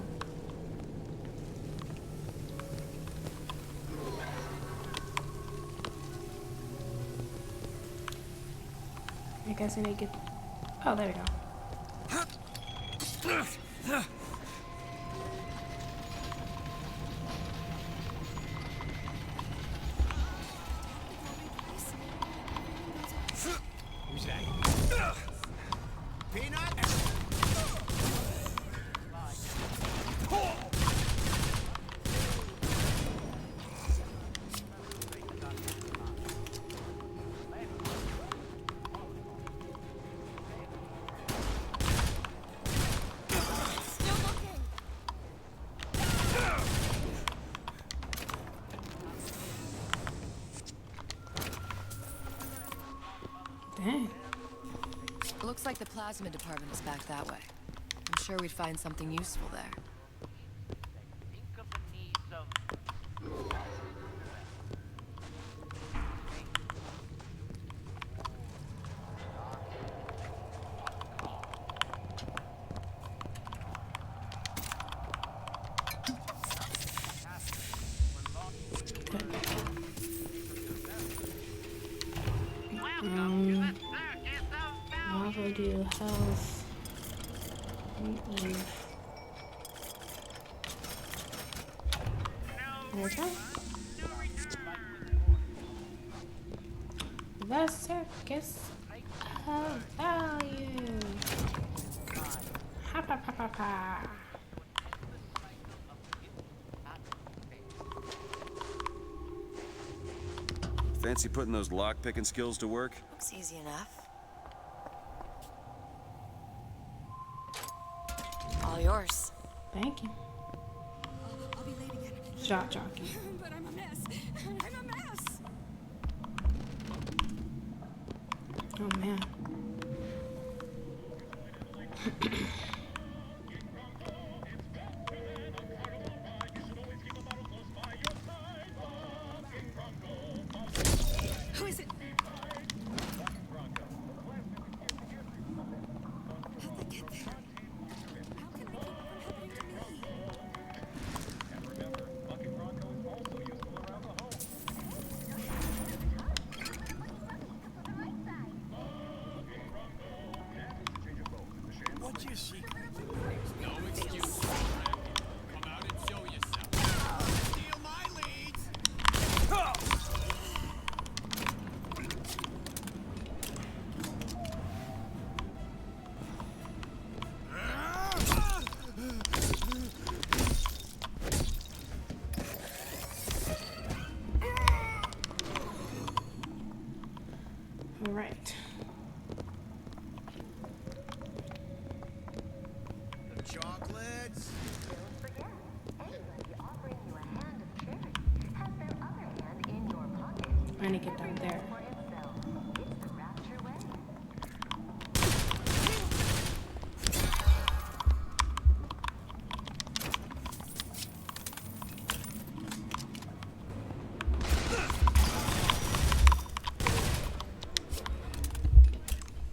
I guess I need to get... Oh, there we go. Who's that? Peanut? Dang. Looks like the plasma department is back that way. I'm sure we'd find something useful there. We'll do health. Leave. Okay. The circus of value. Ha ha ha ha ha. Fancy putting those lock-picking skills to work? Looks easy enough. All yours. Thank you. I'll be late again. Shot jockey. But I'm a mess. I'm a mess. Oh man. Who is it? How'd they get there? How can they keep it from happening to me? What's your secret? No excuse. Come out and show yourself. Steal my leads. All right. Chocolates. I need to get down there.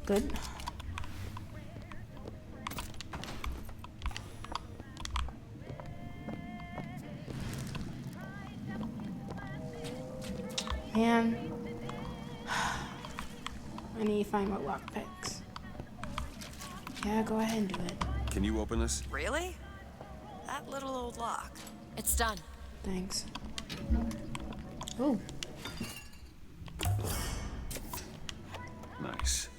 Good. Man, I need to find my lockpicks. Yeah, go ahead and do it. Can you open this? Really? That little old lock. It's done. Thanks. Ooh. Nice.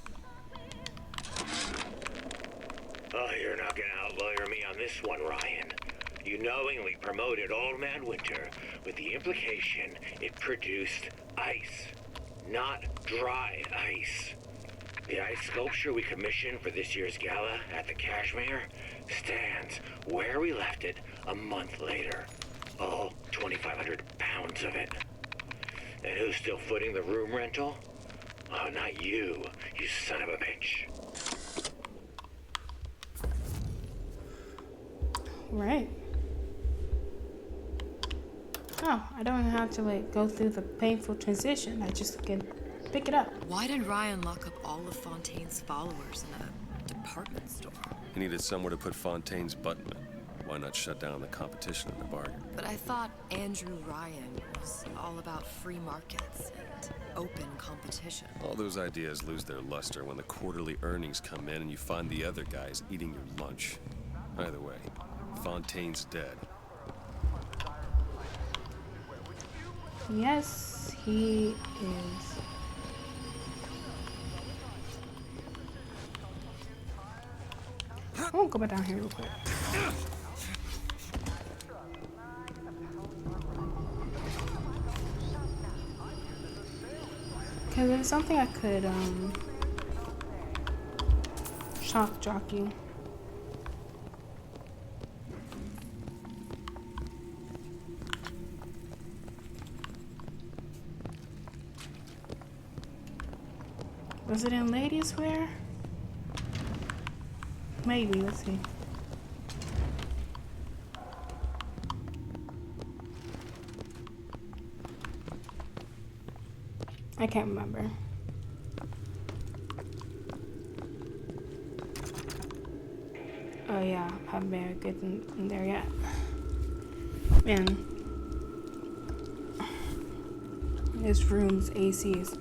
Oh, you're not gonna outlawyer me on this one, Ryan. You knowingly promoted Old Man Winter with the implication it produced ice, not dry ice. The ice sculpture we commissioned for this year's gala at the Cashmere stands where we left it a month later. All 2,500 pounds of it. And who's still footing the room rental? Oh, not you, you son of a bitch. Right. Oh, I don't have to like go through the painful transition. I just can pick it up. Why did Ryan lock up all of Fontaine's followers in a department store? He needed somewhere to put Fontaine's button in. Why not shut down the competition in the bargain? But I thought Andrew Ryan was all about free markets and open competition. All those ideas lose their luster when the quarterly earnings come in and you find the other guys eating your lunch. Either way, Fontaine's dead. Yes, he is. I'll go back down here real quick. Because there's something I could, shock jockey. Was it in ladies' wear? Maybe, let's see. I can't remember. Oh yeah, haven't been good in there yet. Man, this room's AC is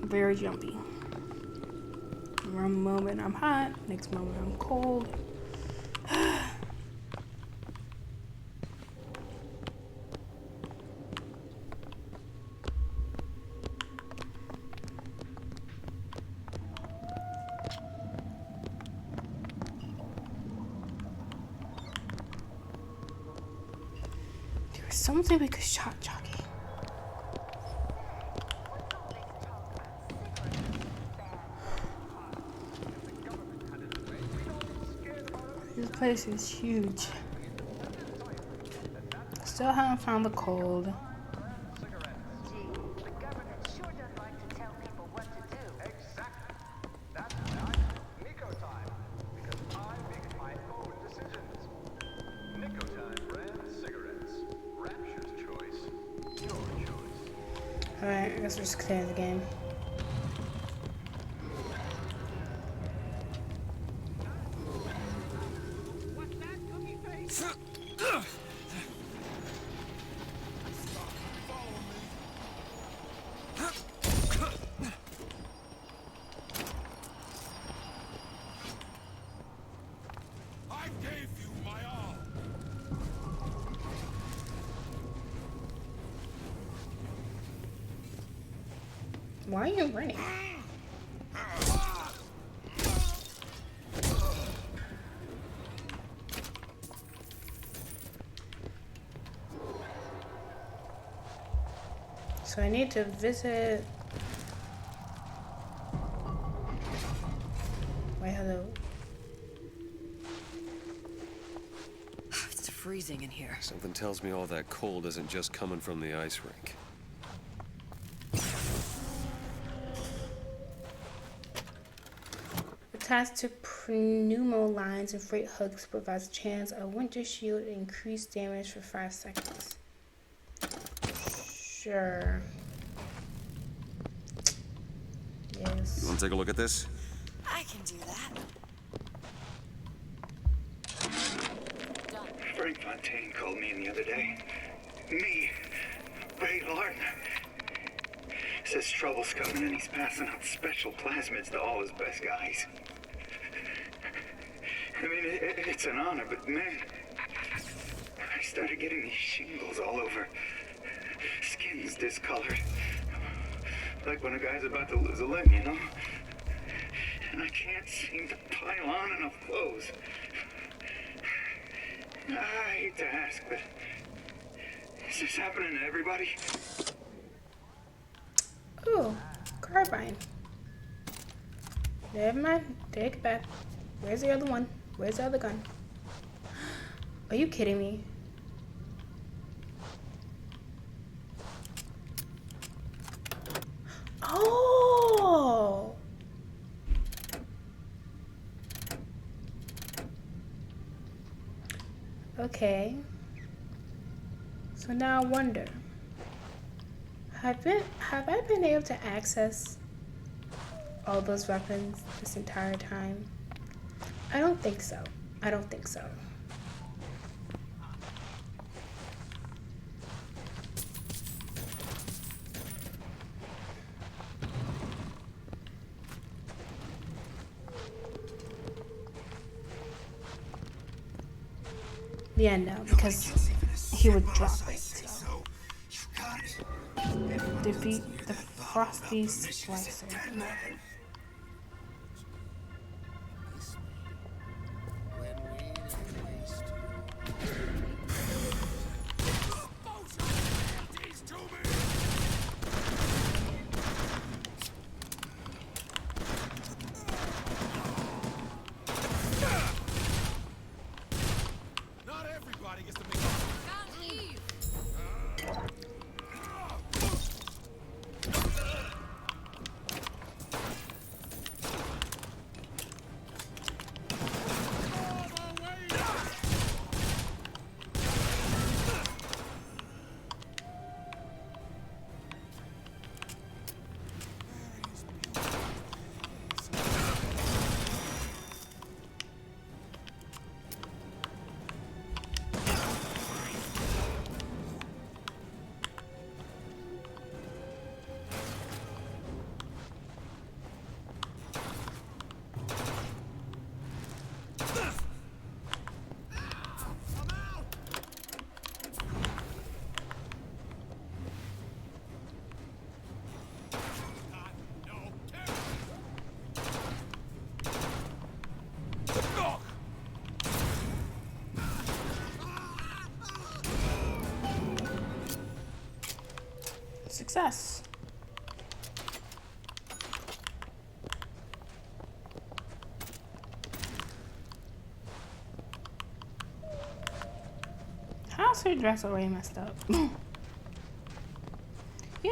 very jumpy. One moment I'm hot, next moment I'm cold. There was something we could shot jockey. This place is huge. Still haven't found the cold. Alright, I guess we're just clearing the game. Why are you running? So I need to visit. Wait, hello. It's freezing in here. Something tells me all that cold isn't just coming from the ice rink. Attached to pneumo lines and freight hooks provides a chance of winter shield and increased damage for 5 seconds. Sure. Yes. You want to take a look at this? I can do that. Frank Fontaine called me in the other day. Me, Ray Larden. Says trouble's coming and he's passing out special plasmids to all his best guys. I mean, it's an honor, but man, I started getting these shingles all over. Skin's discolored. Like when a guy's about to lose a limb, you know? And I can't seem to pile on enough clothes. I hate to ask, but is this happening to everybody? Ooh, carbine. Never mind. Take it back. Where's the other one? Where's the other gun? Are you kidding me? Oh! Okay. So now I wonder. Have I been able to access all those weapons this entire time? I don't think so. I don't think so. Yeah, no, because he would drop it. So. Defeat the Frosty Slicer. Success. How's her dress already messed up? You're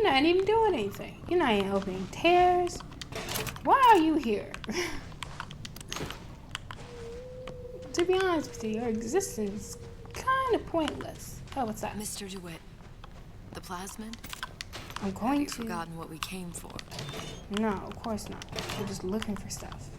not even doing anything. You're not even opening tears. Why are you here? To be honest with you, your existence is kind of pointless. Oh, what's that? Mr. Dewitt, the plasmid? I'm going Have to. you forgotten what we came for? No, of course not. We're just looking for stuff.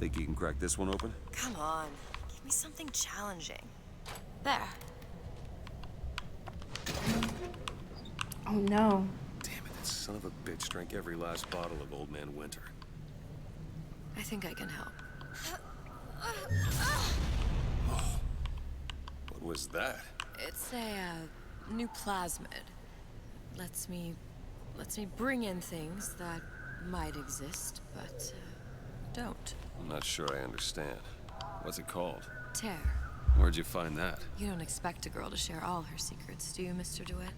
Think you can crack this one open? Come on, give me something challenging. There. Oh no. Damn it, that son of a bitch drank every last bottle of Old Man Winter. I think I can help. Oh, what was that? It's a new plasmid. Lets me bring in things that might exist, but don't. I'm not sure I understand. What's it called? Tear. Where'd you find that? You don't expect a girl to share all her secrets, do you, Mr. Dewitt?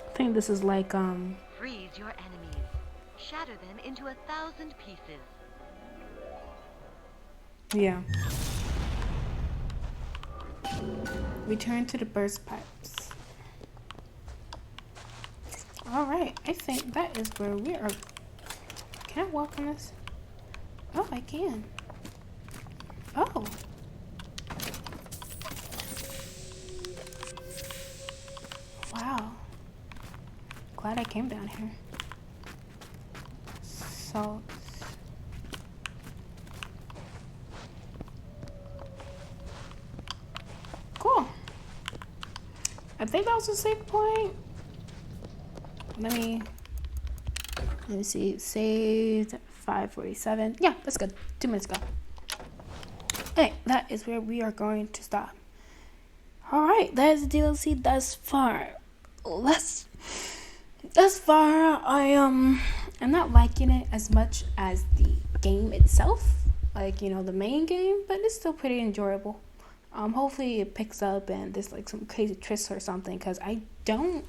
I think this is like, Freeze your enemies. Shatter them into 1,000 pieces. yeah. Return to the burst pipes. Alright, I think that is where we are. Can I walk on this? Oh, I can. Oh. Wow. Glad I came down here. So. Cool. I think that was a save point. Let me see. Saved 5:47. Yeah, that's good. 2 minutes ago. Okay, that is where we are going to stop. Alright, that is the DLC thus far. Thus far, I'm not liking it as much as the game itself. Like, you know, the main game, but it's still pretty enjoyable. Hopefully it picks up and there's like some crazy twists or something, because I don't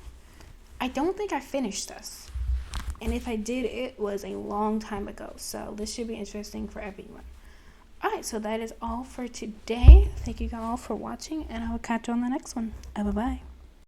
think I finished this. And if I did, it was a long time ago. So this should be interesting for everyone. Alright, so that is all for today. Thank you all for watching, and I will catch you on the next one. Bye-bye.